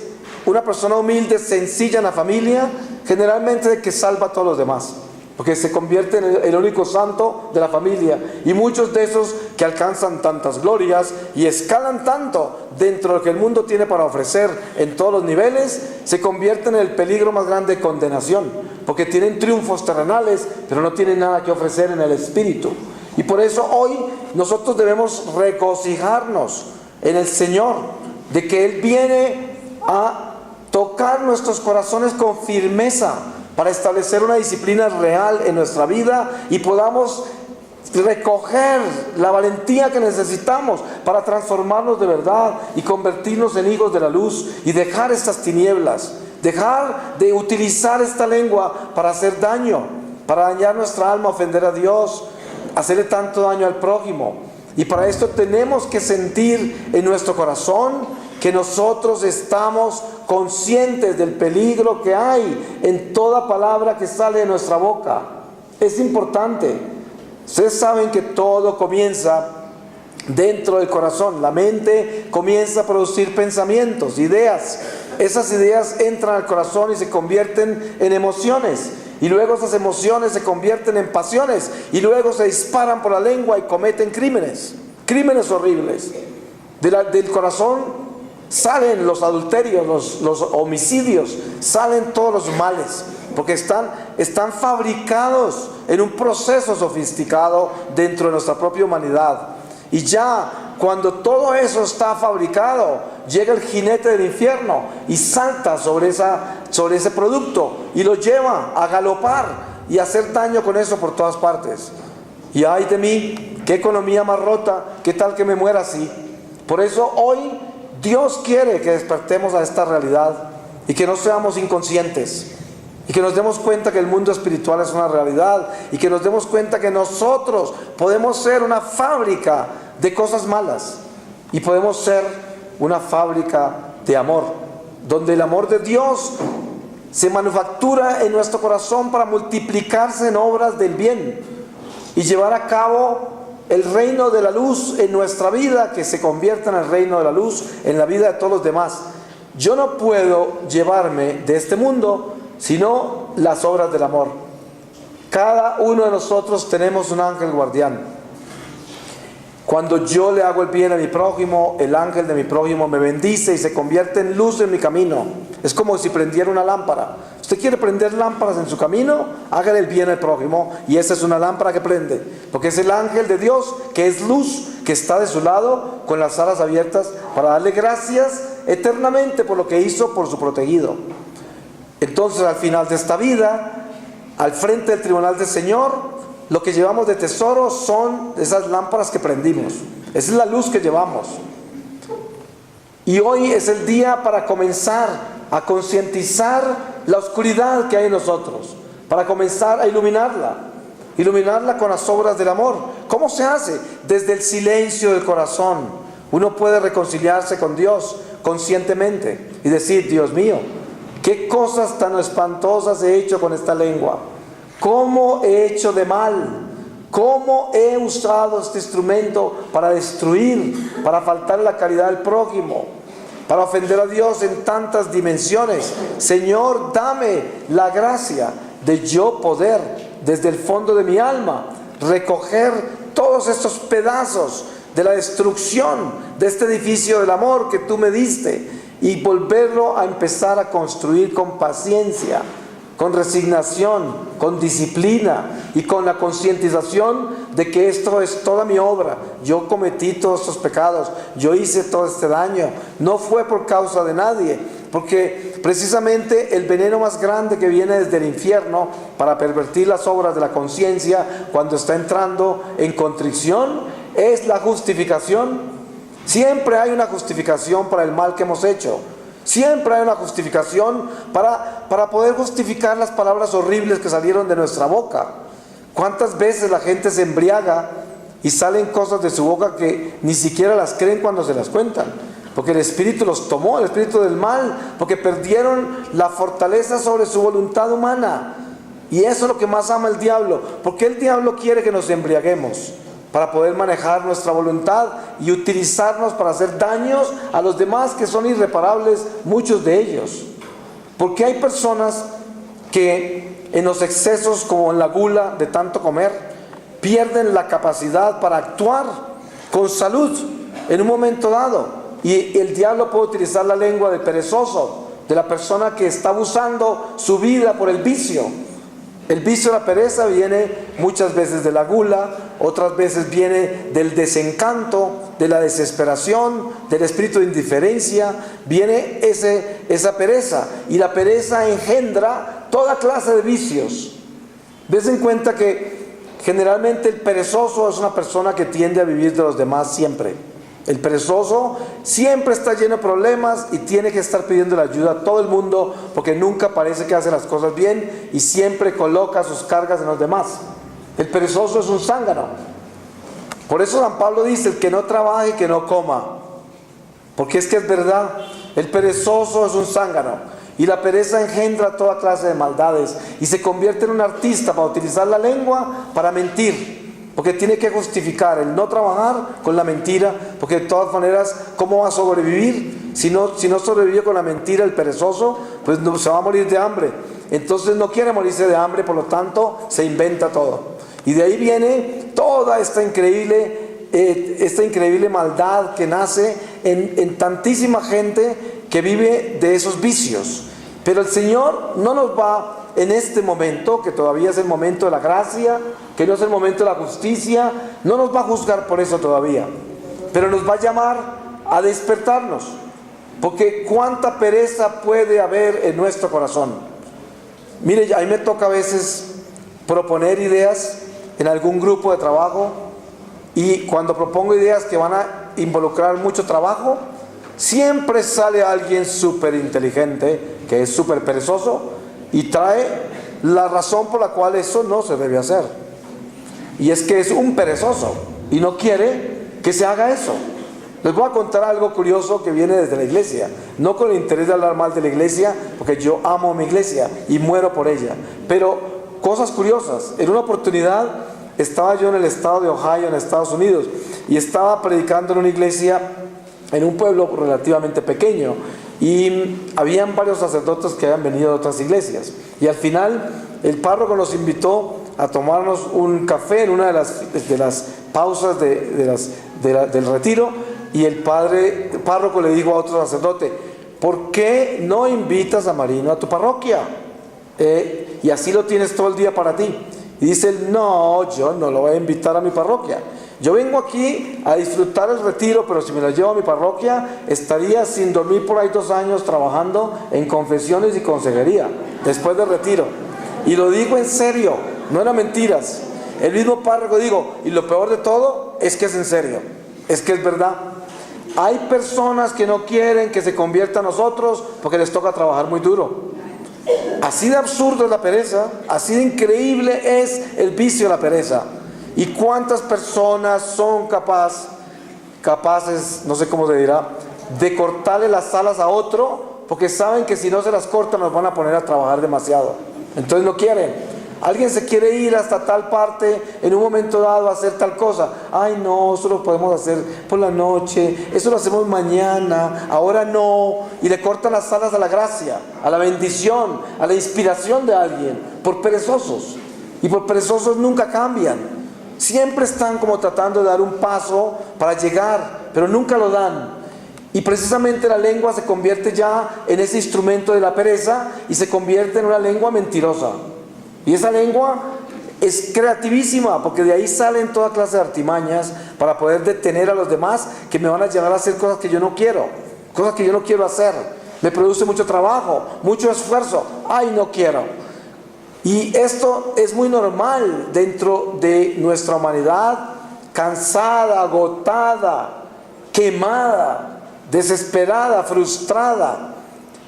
una persona humilde, sencilla en la familia, generalmente que salva a todos los demás, porque se convierte en el único santo de la familia. Y muchos de esos que alcanzan tantas glorias y escalan tanto dentro de lo que el mundo tiene para ofrecer en todos los niveles, se convierten en el peligro más grande de condenación, porque tienen triunfos terrenales, pero no tienen nada que ofrecer en el espíritu. Y por eso hoy nosotros debemos regocijarnos en el Señor, de que Él viene a tocar nuestros corazones con firmeza para establecer una disciplina real en nuestra vida y podamos recoger la valentía que necesitamos para transformarnos de verdad y convertirnos en hijos de la luz y dejar estas tinieblas, dejar de utilizar esta lengua para hacer daño, para dañar nuestra alma, ofender a Dios, hacerle tanto daño al prójimo. Y para esto tenemos que sentir en nuestro corazón que nosotros estamos conscientes del peligro que hay en toda palabra que sale de nuestra boca. Es importante. Ustedes saben que todo comienza dentro del corazón. La mente comienza a producir pensamientos, ideas. Esas ideas entran al corazón y se convierten en emociones. Y luego esas emociones se convierten en pasiones. Y luego se disparan por la lengua y cometen crímenes. Crímenes horribles. Del corazón salen los adulterios, los homicidios, salen todos los males, porque están fabricados en un proceso sofisticado dentro de nuestra propia humanidad. Y ya cuando todo eso está fabricado, llega el jinete del infierno y salta sobre ese producto y lo lleva a galopar y a hacer daño con eso por todas partes. Y ay de mí, qué economía más rota, qué tal que me muera así. Por eso hoy Dios quiere que despertemos a esta realidad y que no seamos inconscientes y que nos demos cuenta que el mundo espiritual es una realidad y que nos demos cuenta que nosotros podemos ser una fábrica de cosas malas y podemos ser una fábrica de amor, donde el amor de Dios se manufactura en nuestro corazón para multiplicarse en obras del bien y llevar a cabo el reino de la luz en nuestra vida, que se convierta en el reino de la luz en la vida de todos los demás. Yo no puedo llevarme de este mundo sino las obras del amor. Cada uno de nosotros tenemos un ángel guardián. Cuando yo le hago el bien a mi prójimo, el ángel de mi prójimo me bendice y se convierte en luz en mi camino. Es como si prendiera una lámpara. Usted quiere prender lámparas en su camino, hágale el bien al prójimo y esa es una lámpara que prende, porque es el ángel de Dios que es luz, que está de su lado con las alas abiertas para darle gracias eternamente por lo que hizo por su protegido. Entonces al final de esta vida, al frente del tribunal del Señor, lo que llevamos de tesoro son esas lámparas que prendimos. Esa es la luz que llevamos. Y hoy es el día para comenzar a concientizar la oscuridad que hay en nosotros, para comenzar a iluminarla con las obras del amor. ¿Cómo se hace? Desde el silencio del corazón. Uno puede reconciliarse con Dios conscientemente y decir: Dios mío, qué cosas tan espantosas he hecho con esta lengua. ¿Cómo he hecho de mal? ¿Cómo he usado este instrumento para destruir, para faltar la caridad del prójimo, para ofender a Dios en tantas dimensiones? Señor, dame la gracia de yo poder, desde el fondo de mi alma, recoger todos estos pedazos de la destrucción de este edificio del amor que tú me diste y volverlo a empezar a construir con paciencia, con resignación, con disciplina y con la concientización de que esto es toda mi obra. Yo cometí todos estos pecados, yo hice todo este daño, no fue por causa de nadie, porque precisamente el veneno más grande que viene desde el infierno para pervertir las obras de la conciencia cuando está entrando en contrición es la justificación. Siempre hay una justificación para el mal que hemos hecho. Siempre hay una justificación para poder justificar las palabras horribles que salieron de nuestra boca. ¿Cuántas veces la gente se embriaga y salen cosas de su boca que ni siquiera las creen cuando se las cuentan? Porque el espíritu los tomó, el espíritu del mal, porque perdieron la fortaleza sobre su voluntad humana. Y eso es lo que más ama el diablo. Porque el diablo quiere que nos embriaguemos para poder manejar nuestra voluntad y utilizarnos para hacer daños a los demás, que son irreparables, muchos de ellos. Porque hay personas que en los excesos, como en la gula de tanto comer, pierden la capacidad para actuar con salud en un momento dado. Y el diablo puede utilizar la lengua del perezoso, de la persona que está abusando su vida por el vicio. El vicio de la pereza viene muchas veces de la gula, otras veces viene del desencanto, de la desesperación, del espíritu de indiferencia. Viene esa pereza, y la pereza engendra toda clase de vicios. Des en cuenta que generalmente el perezoso es una persona que tiende a vivir de los demás siempre. El perezoso siempre está lleno de problemas y tiene que estar pidiendo la ayuda a todo el mundo, porque nunca parece que hace las cosas bien y siempre coloca sus cargas en los demás. El perezoso es un zángano. Por eso San Pablo dice: el que no trabaje, que no coma. Porque es que es verdad, el perezoso es un zángano, y la pereza engendra toda clase de maldades, y se convierte en un artista para utilizar la lengua para mentir. Porque tiene que justificar el no trabajar con la mentira, porque de todas maneras, ¿cómo va a sobrevivir? Si no sobrevive con la mentira el perezoso, pues no, se va a morir de hambre. Entonces no quiere morirse de hambre, por lo tanto se inventa todo. Y de ahí viene toda esta increíble maldad que nace en tantísima gente que vive de esos vicios. Pero el Señor no nos va, en este momento, que todavía es el momento de la gracia, que no es el momento de la justicia, no nos va a juzgar por eso todavía, pero nos va a llamar a despertarnos. Porque cuánta pereza puede haber en nuestro corazón. Mire, a mí me toca a veces proponer ideas en algún grupo de trabajo, y cuando propongo ideas que van a involucrar mucho trabajo, siempre sale alguien súper inteligente, que es súper perezoso, y trae la razón por la cual eso no se debe hacer. Y es que es un perezoso y no quiere que se haga eso. Les voy a contar algo curioso que viene desde la iglesia, no con el interés de hablar mal de la iglesia, porque yo amo mi iglesia y muero por ella, pero cosas curiosas. En una oportunidad estaba yo en el estado de Ohio, en Estados Unidos, y estaba predicando en una iglesia en un pueblo relativamente pequeño, y habían varios sacerdotes que habían venido de otras iglesias, y al final el párroco nos invitó a tomarnos un café en una de las pausas del retiro, y el párroco le dijo a otro sacerdote: ¿por qué no invitas a Marino a tu parroquia? Y así lo tienes todo el día para ti. Y dice él: no, yo no lo voy a invitar a mi parroquia. Yo vengo aquí a disfrutar el retiro, pero si me lo llevo a mi parroquia, estaría sin dormir por ahí 2 años trabajando en confesiones y consejería después del retiro. Y lo digo en serio, no eran mentiras. El mismo párroco digo, y lo peor de todo es que es en serio, es que es verdad. Hay personas que no quieren que se convierta a nosotros porque les toca trabajar muy duro. Así de absurdo es la pereza, así de increíble es el vicio de la pereza. ¿Y cuántas personas son capaces, no sé cómo se dirá, de cortarle las alas a otro, porque saben que si no se las cortan nos van a poner a trabajar demasiado? Entonces no quieren. Alguien se quiere ir hasta tal parte en un momento dado a hacer tal cosa. Ay, no, eso lo podemos hacer por la noche, eso lo hacemos mañana, ahora no. Y le cortan las alas a la gracia, a la bendición, a la inspiración de alguien, por perezosos. Y por perezosos nunca cambian. Siempre están como tratando de dar un paso para llegar, pero nunca lo dan. Y precisamente la lengua se convierte ya en ese instrumento de la pereza, y se convierte en una lengua mentirosa. Y esa lengua es creativísima, porque de ahí salen toda clase de artimañas para poder detener a los demás, que me van a llevar a hacer cosas que yo no quiero, cosas que yo no quiero hacer. Me produce mucho trabajo, mucho esfuerzo. Ay, no quiero. Y esto es muy normal dentro de nuestra humanidad, cansada, agotada, quemada, desesperada, frustrada.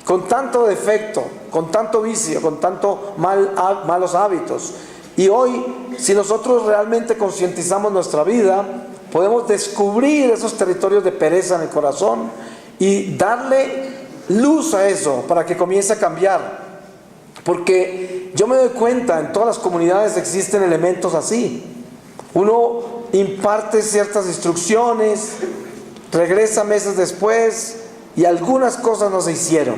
con tanto defecto, con tanto vicio, con tanto malos hábitos. Y hoy, si nosotros realmente concientizamos nuestra vida, podemos descubrir esos territorios de pereza en el corazón y darle luz a eso para que comience a cambiar. Porque yo me doy cuenta, en todas las comunidades existen elementos así. Uno imparte ciertas instrucciones, regresa meses después y algunas cosas no se hicieron.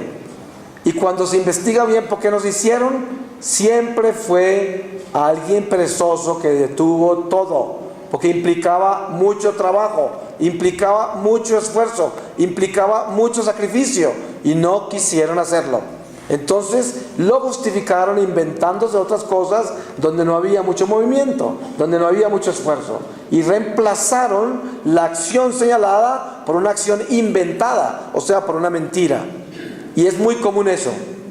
Y cuando se investiga bien por qué no se hicieron, siempre fue alguien perezoso que detuvo todo, porque implicaba mucho trabajo, implicaba mucho esfuerzo, implicaba mucho sacrificio y no quisieron hacerlo. Entonces lo justificaron inventándose otras cosas donde no había mucho movimiento, donde no había mucho esfuerzo, y reemplazaron la acción señalada por una acción inventada, o sea, por una mentira. Y es muy común eso.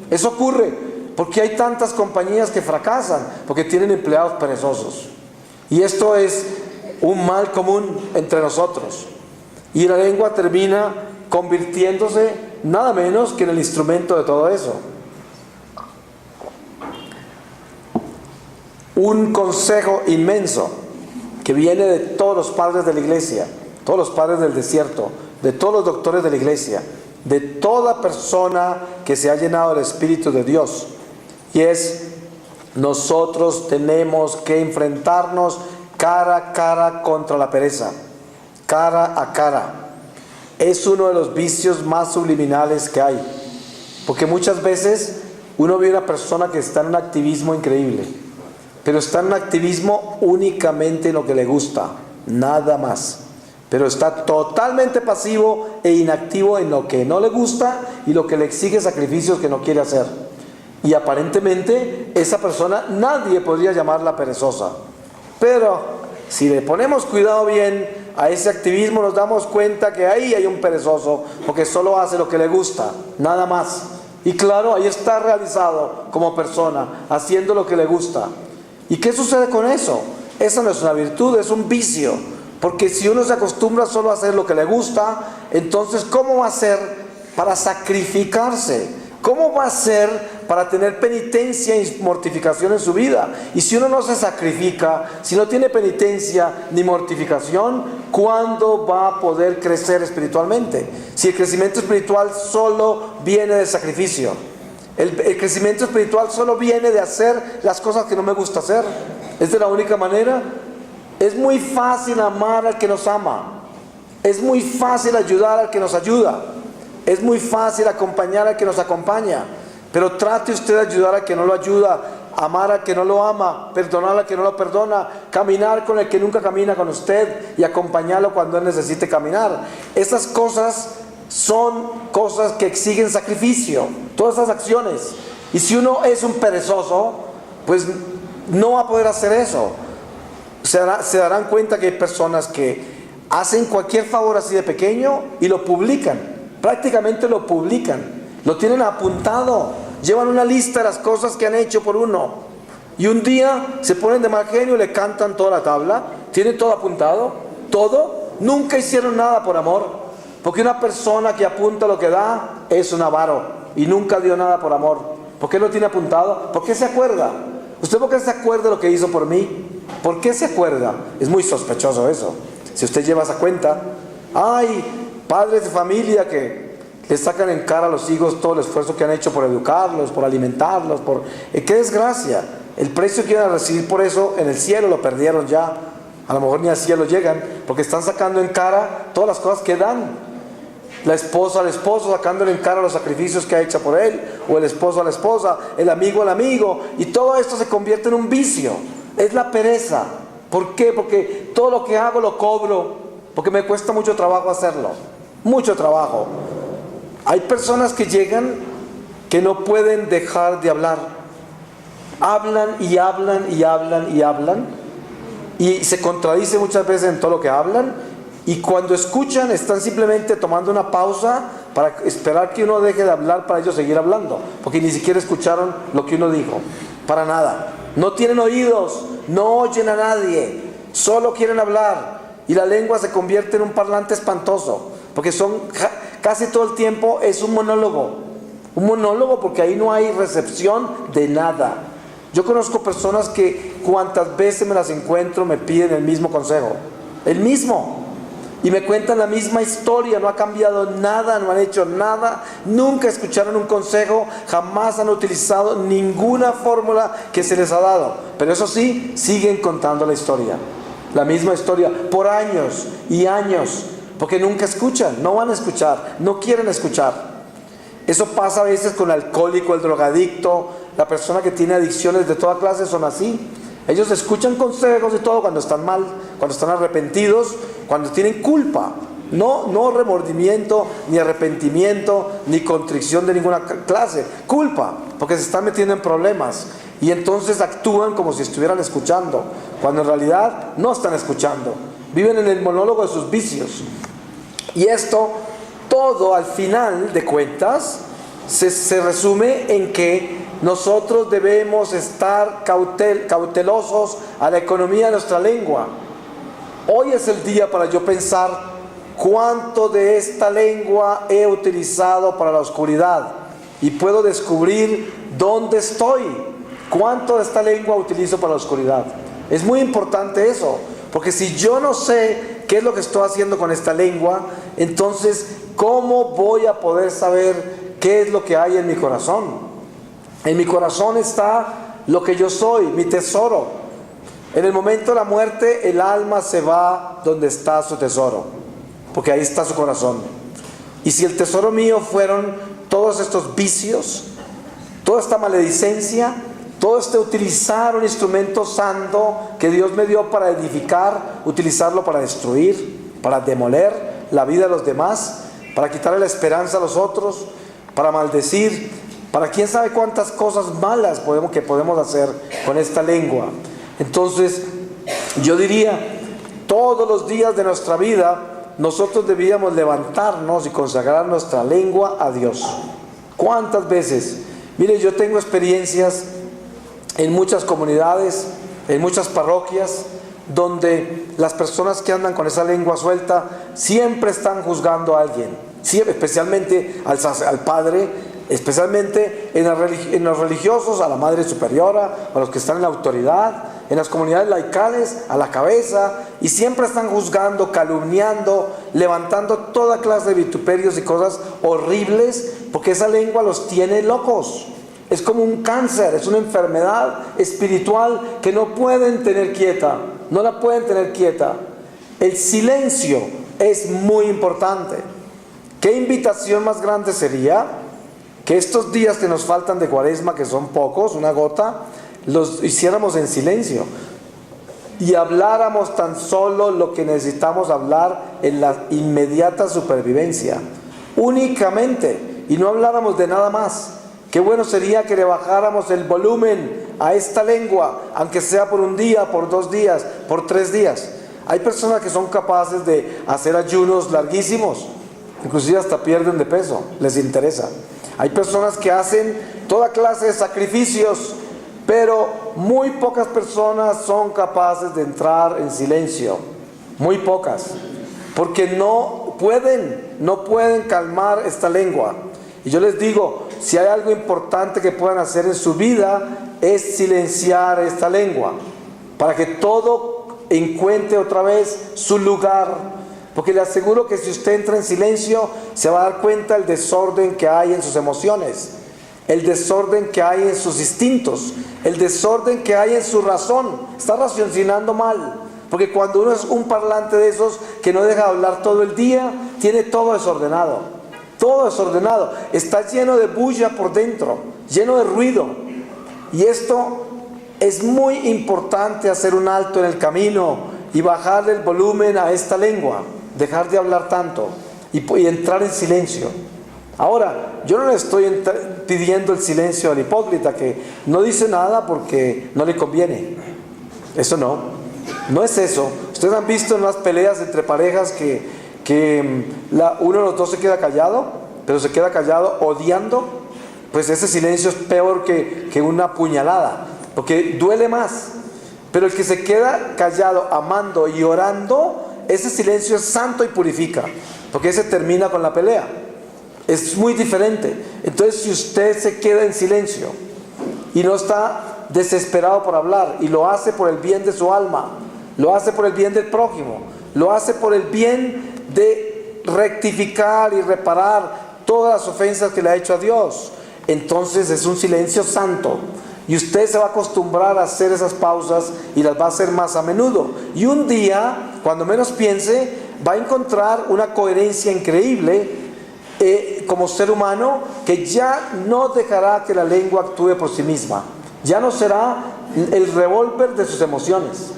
Eso ocurre porque hay tantas compañías que fracasan porque tienen empleados perezosos. Y esto es un mal común entre nosotros. Y la lengua termina convirtiéndose nada menos que en el instrumento de todo eso. Un consejo inmenso que viene de todos los padres de la iglesia, todos los padres del desierto, de todos los doctores de la iglesia, de toda persona que se ha llenado del Espíritu de Dios, y es: nosotros tenemos que enfrentarnos cara a cara contra la pereza, cara a cara. Es uno de los vicios más subliminales que hay, porque muchas veces uno ve a una persona que está en un activismo increíble, pero está en un activismo únicamente en lo que le gusta, nada más. Pero está totalmente pasivo e inactivo en lo que no le gusta y lo que le exige sacrificios que no quiere hacer. Y aparentemente esa persona nadie podría llamarla perezosa. Pero si le ponemos cuidado bien a ese activismo, nos damos cuenta que ahí hay un perezoso, porque solo hace lo que le gusta, nada más. Y claro, ahí está realizado como persona, haciendo lo que le gusta. ¿Y qué sucede con eso? Esa no es una virtud, es un vicio. Porque si uno se acostumbra solo a hacer lo que le gusta, entonces ¿cómo va a ser para sacrificarse? ¿Cómo va a ser para tener penitencia y mortificación en su vida? Y si uno no se sacrifica, si no tiene penitencia ni mortificación, ¿cuándo va a poder crecer espiritualmente? Si el crecimiento espiritual solo viene del sacrificio. El crecimiento espiritual solo viene de hacer las cosas que no me gusta hacer. ¿Es de la única manera? Es muy fácil amar al que nos ama. Es muy fácil ayudar al que nos ayuda. Es muy fácil acompañar al que nos acompaña. Pero trate usted de ayudar al que no lo ayuda, amar al que no lo ama, perdonar al que no lo perdona, caminar con el que nunca camina con usted y acompañarlo cuando él necesite caminar. Esas cosas son cosas que exigen sacrificio, todas esas acciones. Y si uno es un perezoso, pues no va a poder hacer eso. Se darán cuenta que hay personas que hacen cualquier favor así de pequeño y lo publican, prácticamente lo publican, lo tienen apuntado, llevan una lista de las cosas que han hecho por uno, y un día se ponen de mal genio y le cantan toda la tabla, tienen todo apuntado, todo, nunca hicieron nada por amor, porque una persona que apunta lo que da es un avaro y nunca dio nada por amor. ¿Por qué lo tiene apuntado? ¿Por qué se acuerda? ¿Usted por qué se acuerda de lo que hizo por mí? ¿Por qué se acuerda? Es muy sospechoso eso. Si usted lleva esa cuenta, hay padres de familia que le sacan en cara a los hijos todo el esfuerzo que han hecho por educarlos, por alimentarlos, ¡qué desgracia! El precio que iban a recibir por eso en el cielo lo perdieron ya. A lo mejor ni al cielo llegan, porque están sacando en cara todas las cosas que dan. La esposa al esposo sacándole en cara los sacrificios que ha hecho por él, o el esposo a la esposa, el amigo al amigo, y todo esto se convierte en un vicio. Es la pereza. ¿Por qué? Porque todo lo que hago lo cobro, porque me cuesta mucho trabajo hacerlo, mucho trabajo. Hay personas que llegan que no pueden dejar de hablar, hablan y hablan y hablan y hablan, y se contradicen muchas veces en todo lo que hablan. Y cuando escuchan, están simplemente tomando una pausa para esperar que uno deje de hablar para ellos seguir hablando, porque ni siquiera escucharon lo que uno dijo, para nada. No tienen oídos, no oyen a nadie, solo quieren hablar, y la lengua se convierte en un parlante espantoso, porque casi todo el tiempo es un monólogo. Un monólogo porque ahí no hay recepción de nada. Yo conozco personas que cuantas veces me las encuentro me piden el mismo consejo, el mismo, y me cuentan la misma historia. No ha cambiado nada, no han hecho nada, nunca escucharon un consejo, jamás han utilizado ninguna fórmula que se les ha dado, pero eso sí, siguen contando la historia, la misma historia, por años y años, porque nunca escuchan, no van a escuchar, no quieren escuchar. Eso pasa a veces con el alcohólico, el drogadicto, la persona que tiene adicciones de toda clase. Son así. Ellos escuchan consejos y todo cuando están mal, cuando están arrepentidos, cuando tienen culpa. No remordimiento, ni arrepentimiento, ni contrición de ninguna clase. Culpa, porque se están metiendo en problemas. Y entonces actúan como si estuvieran escuchando, cuando en realidad no están escuchando. Viven en el monólogo de sus vicios. Y esto, todo al final de cuentas, se resume en que nosotros debemos estar cautelosos a la economía de nuestra lengua. Hoy es el día para yo pensar cuánto de esta lengua he utilizado para la oscuridad, y puedo descubrir dónde estoy, cuánto de esta lengua utilizo para la oscuridad. Es muy importante eso, porque si yo no sé qué es lo que estoy haciendo con esta lengua, entonces ¿cómo voy a poder saber qué es lo que hay en mi corazón? En mi corazón está lo que yo soy, mi tesoro. En el momento de la muerte, el alma se va donde está su tesoro, porque ahí está su corazón. Y si el tesoro mío fueron todos estos vicios, toda esta maledicencia, todo este utilizar un instrumento santo que Dios me dio para edificar, utilizarlo para destruir, para demoler la vida de los demás, para quitarle la esperanza a los otros, para maldecir, para quién sabe cuántas cosas malas que podemos hacer con esta lengua. Entonces, yo diría, todos los días de nuestra vida, nosotros debíamos levantarnos y consagrar nuestra lengua a Dios. ¿Cuántas veces? Mire, yo tengo experiencias en muchas comunidades, en muchas parroquias, donde las personas que andan con esa lengua suelta siempre están juzgando a alguien, especialmente al padre, especialmente en los religiosos, a la madre superiora, a los que están en la autoridad, en las comunidades laicales, a la cabeza, y siempre están juzgando, calumniando, levantando toda clase de vituperios y cosas horribles, porque esa lengua los tiene locos. Es como un cáncer, es una enfermedad espiritual que no pueden tener quieta, no la pueden tener quieta. El silencio es muy importante. ¿Qué invitación más grande sería que estos días que nos faltan de Cuaresma, que son pocos, una gota, los hiciéramos en silencio y habláramos tan solo lo que necesitamos hablar en la inmediata supervivencia, únicamente, y no habláramos de nada más? Qué bueno sería que le bajáramos el volumen a esta lengua, aunque sea por un día, por 2 días, por 3 días. Hay personas que son capaces de hacer ayunos larguísimos, inclusive hasta pierden de peso, les interesa. Hay personas que hacen toda clase de sacrificios, pero muy pocas personas son capaces de entrar en silencio. Muy pocas, porque no pueden calmar esta lengua. Y yo les digo, si hay algo importante que puedan hacer en su vida, es silenciar esta lengua, para que todo encuentre otra vez su lugar. Porque le aseguro que si usted entra en silencio, se va a dar cuenta del desorden que hay en sus emociones, el desorden que hay en sus instintos, el desorden que hay en su razón. Está raciocinando mal, porque cuando uno es un parlante de esos que no deja de hablar todo el día, tiene todo desordenado, está lleno de bulla por dentro, lleno de ruido. Y esto es muy importante, hacer un alto en el camino y bajarle el volumen a esta lengua, dejar de hablar tanto y entrar en silencio. Ahora, yo no le estoy pidiendo el silencio al hipócrita que no dice nada porque no le conviene. Eso no es eso. Ustedes han visto en las peleas entre parejas que uno de los dos se queda callado, pero se queda callado odiando. Pues ese silencio es peor que una puñalada, porque duele más. Pero el que se queda callado, amando y orando, ese silencio es santo y purifica, porque ese termina con la pelea. Es muy diferente. Entonces, si usted se queda en silencio y no está desesperado por hablar, y lo hace por el bien de su alma, lo hace por el bien del prójimo, lo hace por el bien de rectificar y reparar todas las ofensas que le ha hecho a Dios, entonces es un silencio santo. Y usted se va a acostumbrar a hacer esas pausas y las va a hacer más a menudo. Y un día, cuando menos piense, va a encontrar una coherencia increíble como ser humano, que ya no dejará que la lengua actúe por sí misma. Ya no será el revólver de sus emociones,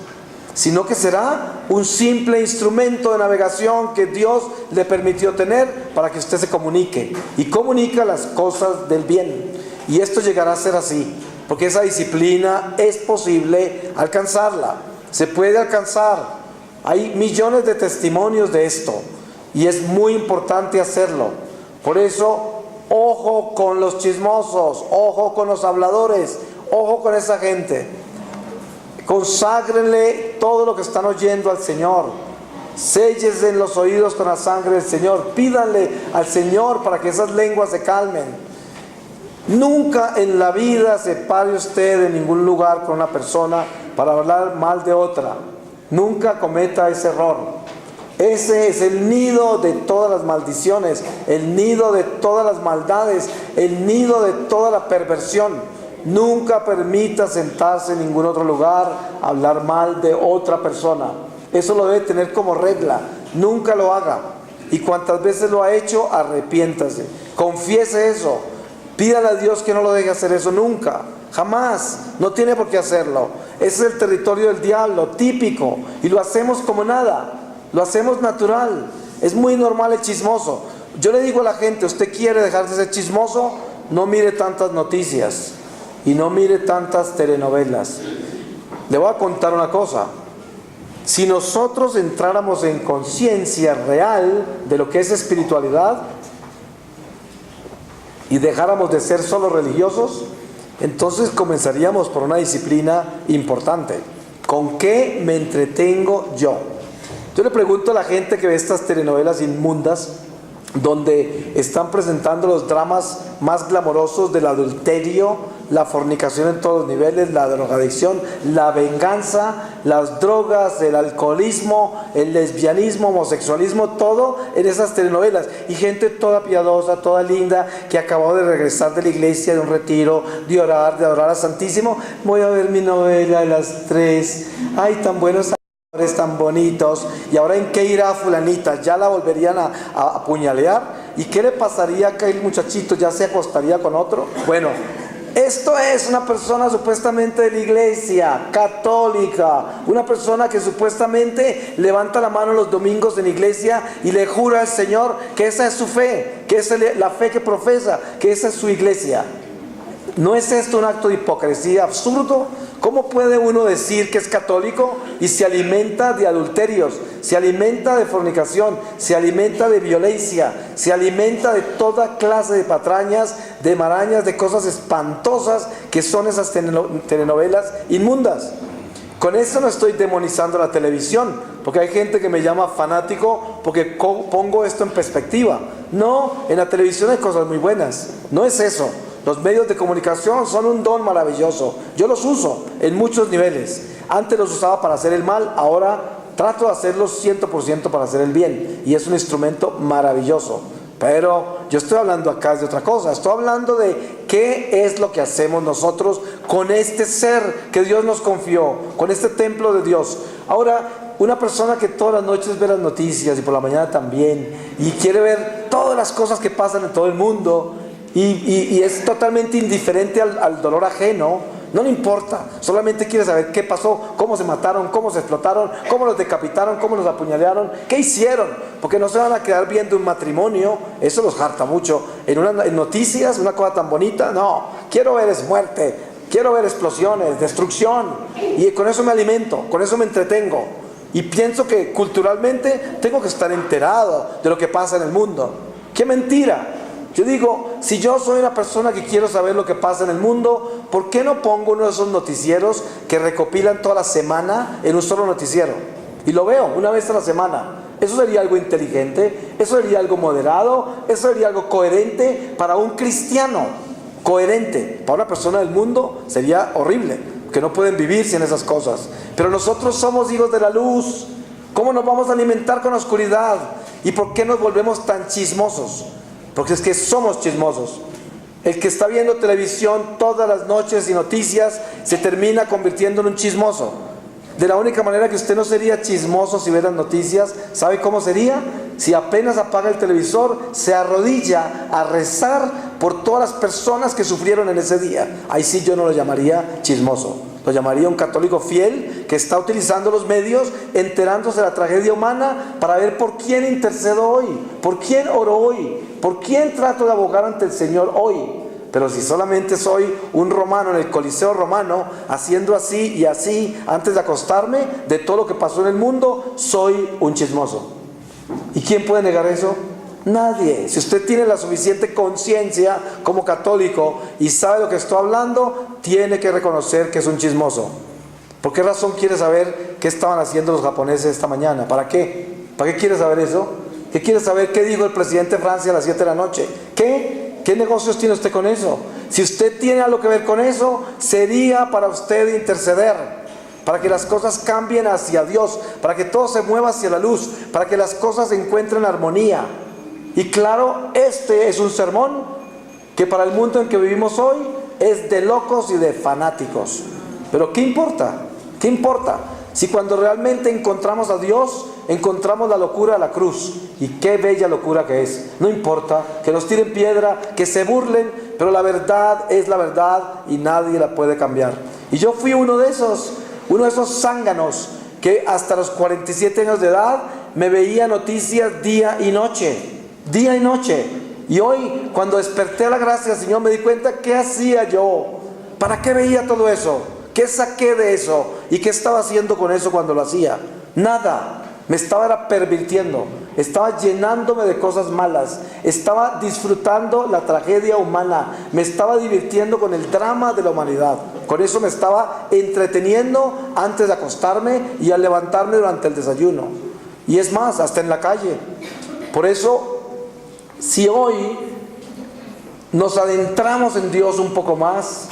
sino que será un simple instrumento de navegación que Dios le permitió tener para que usted se comunique, y comunica las cosas del bien. Y esto llegará a ser así, porque esa disciplina es posible alcanzarla, se puede alcanzar. Hay millones de testimonios de esto, y es muy importante hacerlo. Por eso, ojo con los chismosos, ojo con los habladores, ojo con esa gente. Conságrenle todo lo que están oyendo al Señor. Séllese en los oídos con la sangre del Señor. Pídanle al Señor para que esas lenguas se calmen. Nunca en la vida se pare usted en ningún lugar con una persona para hablar mal de otra. Nunca cometa ese error. Ese es el nido de todas las maldiciones, el nido de todas las maldades, el nido de toda la perversión. Nunca permita sentarse en ningún otro lugar a hablar mal de otra persona. Eso lo debe tener como regla. Nunca lo haga. Y cuantas veces lo ha hecho, arrepiéntase. Confiese eso. Pídale a Dios que no lo deje hacer eso nunca. Jamás. No tiene por qué hacerlo. Ese es el territorio del diablo, típico. Y lo hacemos como nada. Lo hacemos natural. Es muy normal el chismoso. Yo le digo a la gente, ¿usted quiere dejar de ser chismoso? No mire tantas noticias y no mire tantas telenovelas. Le voy a contar una cosa. Si nosotros entráramos en conciencia real de lo que es espiritualidad y dejáramos de ser solo religiosos, entonces comenzaríamos por una disciplina importante. ¿Con qué me entretengo yo? Yo le pregunto a la gente que ve estas telenovelas inmundas, donde están presentando los dramas más glamorosos del adulterio, la fornicación en todos los niveles, la drogadicción, la venganza, las drogas, el alcoholismo, el lesbianismo, homosexualismo, todo en esas telenovelas. Y gente toda piadosa, toda linda, que acabó de regresar de la iglesia, de un retiro, de orar, de adorar al Santísimo. Voy a ver mi novela a las 3. Ay, tan buenos tan bonitos. Y ahora, ¿en qué irá fulanita? ¿Ya la volverían a apuñalear? ¿Y qué le pasaría que el muchachito ya se acostaría con otro? Bueno, esto es una persona supuestamente de la iglesia católica, una persona que supuestamente levanta la mano los domingos en la iglesia y le jura al Señor que esa es su fe, que esa es la fe que profesa, que esa es su iglesia. ¿No es esto un acto de hipocresía absurdo? ¿Cómo puede uno decir que es católico y se alimenta de adulterios, se alimenta de fornicación, se alimenta de violencia, se alimenta de toda clase de patrañas, de marañas, de cosas espantosas que son esas telenovelas inmundas? Con eso no estoy demonizando la televisión, porque hay gente que me llama fanático porque pongo esto en perspectiva. No, en la televisión hay cosas muy buenas, no es eso. Los medios de comunicación son un don maravilloso. Yo los uso en muchos niveles. Antes los usaba para hacer el mal, ahora trato de hacerlos 100% para hacer el bien. Y es un instrumento maravilloso. Pero yo estoy hablando acá de otra cosa. Estoy hablando de qué es lo que hacemos nosotros con este ser que Dios nos confió, con este templo de Dios. Ahora, una persona que todas las noches ve las noticias y por la mañana también, y quiere ver todas las cosas que pasan en todo el mundo, y es totalmente indiferente al dolor ajeno, no le importa, solamente quiere saber qué pasó, cómo se mataron, cómo se explotaron, cómo los decapitaron, cómo los apuñalearon, qué hicieron, porque no se van a quedar viendo un matrimonio, eso los harta mucho, en noticias, una cosa tan bonita. No, quiero ver es muerte, quiero ver explosiones, destrucción, y con eso me alimento, con eso me entretengo, y pienso que culturalmente tengo que estar enterado de lo que pasa en el mundo. ¡Qué mentira! Yo digo, si yo soy una persona que quiero saber lo que pasa en el mundo, ¿por qué no pongo uno de esos noticieros que recopilan toda la semana en un solo noticiero? Y lo veo una vez a la semana. Eso sería algo inteligente, eso sería algo moderado, eso sería algo coherente para un cristiano. Coherente. Para una persona del mundo sería horrible, que no pueden vivir sin esas cosas. Pero nosotros somos hijos de la luz. ¿Cómo nos vamos a alimentar con la oscuridad? ¿Y por qué nos volvemos tan chismosos? Porque es que somos chismosos. El que está viendo televisión todas las noches y noticias se termina convirtiendo en un chismoso. De la única manera que usted no sería chismoso si ve las noticias, ¿sabe cómo sería? Si apenas apaga el televisor, se arrodilla a rezar por todas las personas que sufrieron en ese día. Ahí sí yo no lo llamaría chismoso. Lo llamaría un católico fiel que está utilizando los medios, enterándose de la tragedia humana para ver por quién intercedo hoy, por quién oro hoy, por quién trato de abogar ante el Señor hoy. Pero si solamente soy un romano en el Coliseo romano, haciendo así y así antes de acostarme de todo lo que pasó en el mundo, soy un chismoso. ¿Y quién puede negar eso? Nadie. Si usted tiene la suficiente conciencia como católico y sabe lo que estoy hablando, tiene que reconocer que es un chismoso. ¿Por qué razón quiere saber qué estaban haciendo los japoneses esta mañana? ¿Para qué? ¿Para qué quiere saber eso? ¿Qué quiere saber qué dijo el presidente de Francia a las 7 de la noche? ¿Qué negocios tiene usted con eso? Si usted tiene algo que ver con eso, sería para usted interceder, para que las cosas cambien hacia Dios, para que todo se mueva hacia la luz, para que las cosas encuentren armonía. Y claro, este es un sermón que para el mundo en que vivimos hoy es de locos y de fanáticos. Pero ¿qué importa? ¿Qué importa? Si cuando realmente encontramos a Dios, encontramos la locura de la cruz. Y qué bella locura que es. No importa que nos tiren piedra, que se burlen, pero la verdad es la verdad y nadie la puede cambiar. Y yo fui uno de esos zánganos que hasta los 47 años de edad me veía noticias día y noche. Día y noche. Y hoy, cuando desperté a la gracia del Señor, me di cuenta, ¿qué hacía yo? ¿Para qué veía todo eso? ¿Qué saqué de eso? ¿Y qué estaba haciendo con eso cuando lo hacía? Nada. Me estaba pervirtiendo, estaba llenándome de cosas malas, estaba disfrutando la tragedia humana, me estaba divirtiendo con el drama de la humanidad. Con eso me estaba entreteniendo antes de acostarme y al levantarme durante el desayuno. Y es más, hasta en la calle. Por eso, si hoy nos adentramos en Dios un poco más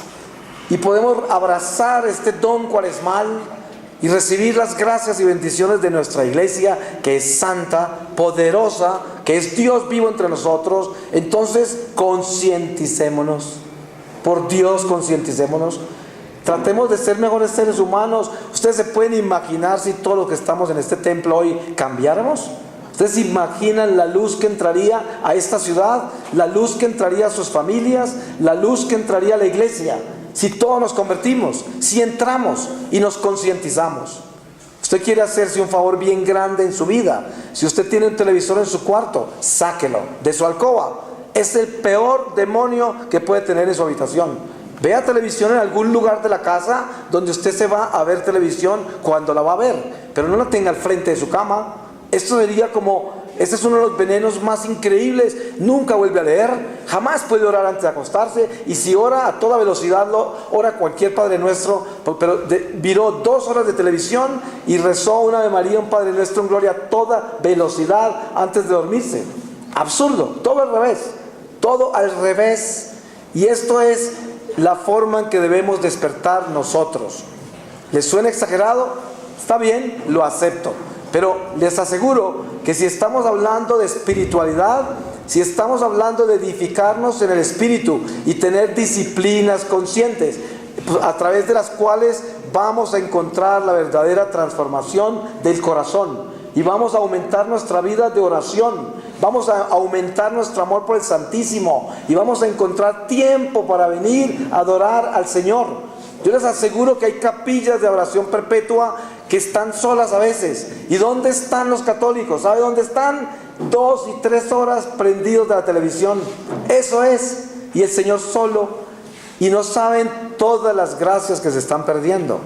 y podemos abrazar este don cuaresmal y recibir las gracias y bendiciones de nuestra iglesia, que es santa, poderosa, que es Dios vivo entre nosotros, entonces concienticémonos. Por Dios, concienticémonos. Tratemos de ser mejores seres humanos. Ustedes se pueden imaginar si todo lo que estamos en este templo hoy cambiáramos. ¿Ustedes se imaginan la luz que entraría a esta ciudad? La luz que entraría a sus familias, la luz que entraría a la iglesia. Si todos nos convertimos, si entramos y nos concientizamos. Usted quiere hacerse un favor bien grande en su vida. Si usted tiene un televisor en su cuarto, sáquelo de su alcoba. Es el peor demonio que puede tener en su habitación. Vea televisión en algún lugar de la casa donde usted se va a ver televisión cuando la va a ver, pero no la tenga al frente de su cama. Esto sería como... Este es uno de los venenos más increíbles. Nunca vuelve a leer, jamás puede orar antes de acostarse, y si ora a toda velocidad, ora cualquier Padre Nuestro, pero viró 2 horas de televisión y rezó una Ave María, un Padre Nuestro en gloria a toda velocidad antes de dormirse. Absurdo, todo al revés, todo al revés. Y esto es la forma en que debemos despertar nosotros. ¿Les suena exagerado? Está bien, lo acepto. Pero les aseguro que si estamos hablando de espiritualidad, si estamos hablando de edificarnos en el espíritu y tener disciplinas conscientes, a través de las cuales vamos a encontrar la verdadera transformación del corazón y vamos a aumentar nuestra vida de oración, vamos a aumentar nuestro amor por el Santísimo y vamos a encontrar tiempo para venir a adorar al Señor. Yo les aseguro que hay capillas de oración perpetua que están solas a veces. ¿Y dónde están los católicos? ¿Sabe dónde están? 2 y 3 horas prendidos de la televisión. Eso es. Y el Señor solo. Y no saben todas las gracias que se están perdiendo.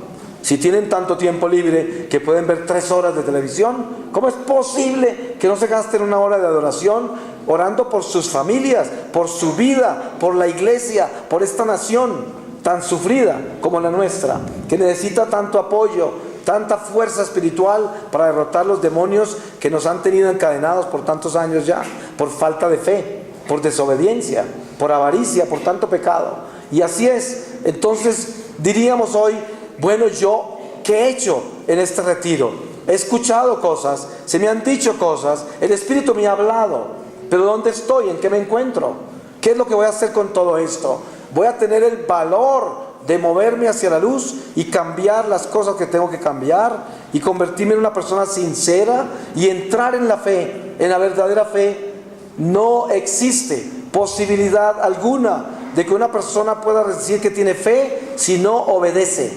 Si tienen tanto tiempo libre que pueden ver 3 horas de televisión, ¿cómo es posible que no se gasten 1 hora de adoración orando por sus familias, por su vida, por la iglesia, por esta nación tan sufrida como la nuestra, que necesita tanto apoyo, tanta fuerza espiritual para derrotar los demonios que nos han tenido encadenados por tantos años ya, por falta de fe, por desobediencia, por avaricia, por tanto pecado. Y así es. Entonces diríamos hoy, bueno, yo, ¿qué he hecho en este retiro? He escuchado cosas, se me han dicho cosas, el Espíritu me ha hablado, pero ¿dónde estoy? ¿En qué me encuentro? ¿Qué es lo que voy a hacer con todo esto? ¿Voy a tener el valor de moverme hacia la luz y cambiar las cosas que tengo que cambiar y convertirme en una persona sincera y entrar en la fe, en la verdadera fe? No existe posibilidad alguna de que una persona pueda decir que tiene fe si no obedece.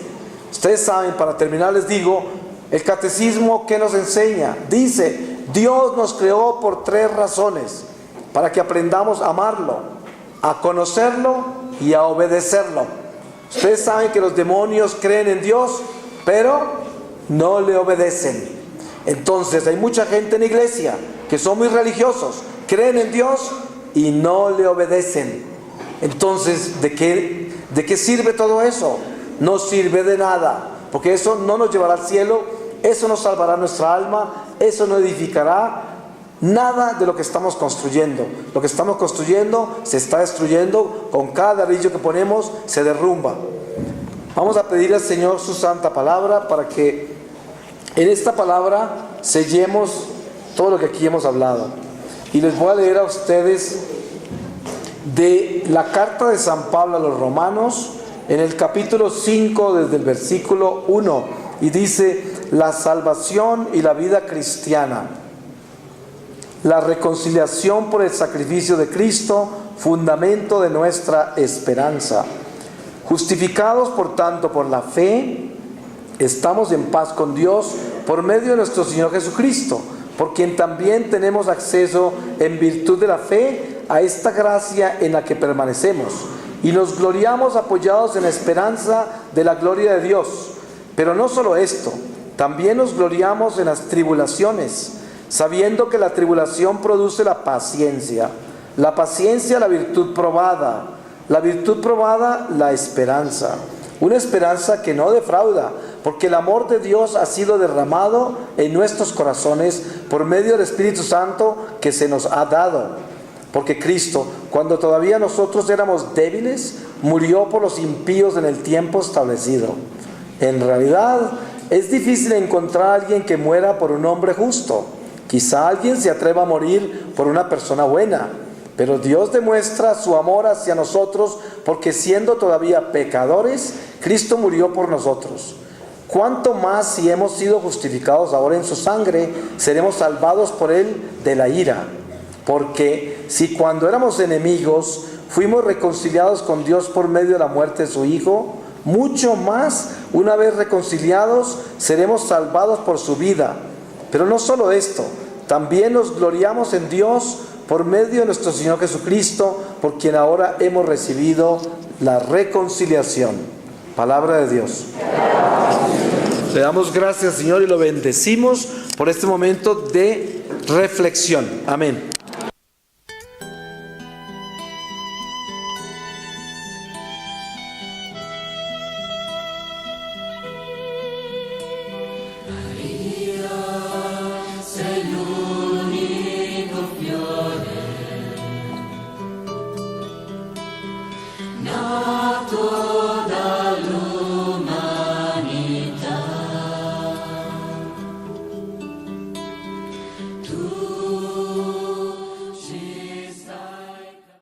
Ustedes saben, para terminar les digo, el catecismo que nos enseña, dice, Dios nos creó por 3 razones: para que aprendamos a amarlo, a conocerlo y a obedecerlo. Ustedes saben que los demonios creen en Dios, pero no le obedecen. Entonces hay mucha gente en la iglesia que son muy religiosos, creen en Dios y no le obedecen. Entonces, ¿de qué sirve todo eso? No sirve de nada, porque eso no nos llevará al cielo, eso no salvará nuestra alma, eso no edificará nada de lo que estamos construyendo. Lo que estamos construyendo se está destruyendo, con cada ladrillo que ponemos se derrumba. Vamos a pedir al Señor su santa palabra para que en esta palabra sellemos todo lo que aquí hemos hablado. Y les voy a leer a ustedes de la carta de San Pablo a los Romanos, en el capítulo 5, desde el versículo 1, y dice: la salvación y la vida cristiana, la reconciliación por el sacrificio de Cristo, fundamento de nuestra esperanza. Justificados por tanto por la fe, estamos en paz con Dios por medio de nuestro Señor Jesucristo, por quien también tenemos acceso en virtud de la fe a esta gracia en la que permanecemos, y nos gloriamos apoyados en la esperanza de la gloria de Dios. Pero no solo esto, también nos gloriamos en las tribulaciones, sabiendo que la tribulación produce la paciencia la virtud probada, la virtud probada la esperanza, una esperanza que no defrauda, porque el amor de Dios ha sido derramado en nuestros corazones por medio del Espíritu Santo que se nos ha dado. Porque Cristo, cuando todavía nosotros éramos débiles, murió por los impíos en el tiempo establecido. En realidad, es difícil encontrar a alguien que muera por un hombre justo. Quizá alguien se atreva a morir por una persona buena, pero Dios demuestra su amor hacia nosotros porque, siendo todavía pecadores, Cristo murió por nosotros. ¿Cuánto más, si hemos sido justificados ahora en su sangre, seremos salvados por él de la ira? Porque si cuando éramos enemigos fuimos reconciliados con Dios por medio de la muerte de su Hijo, mucho más, una vez reconciliados, seremos salvados por su vida. Pero no solo esto, también nos gloriamos en Dios por medio de nuestro Señor Jesucristo, por quien ahora hemos recibido la reconciliación. Palabra de Dios. Le damos gracias, Señor, y lo bendecimos por este momento de reflexión. Amén.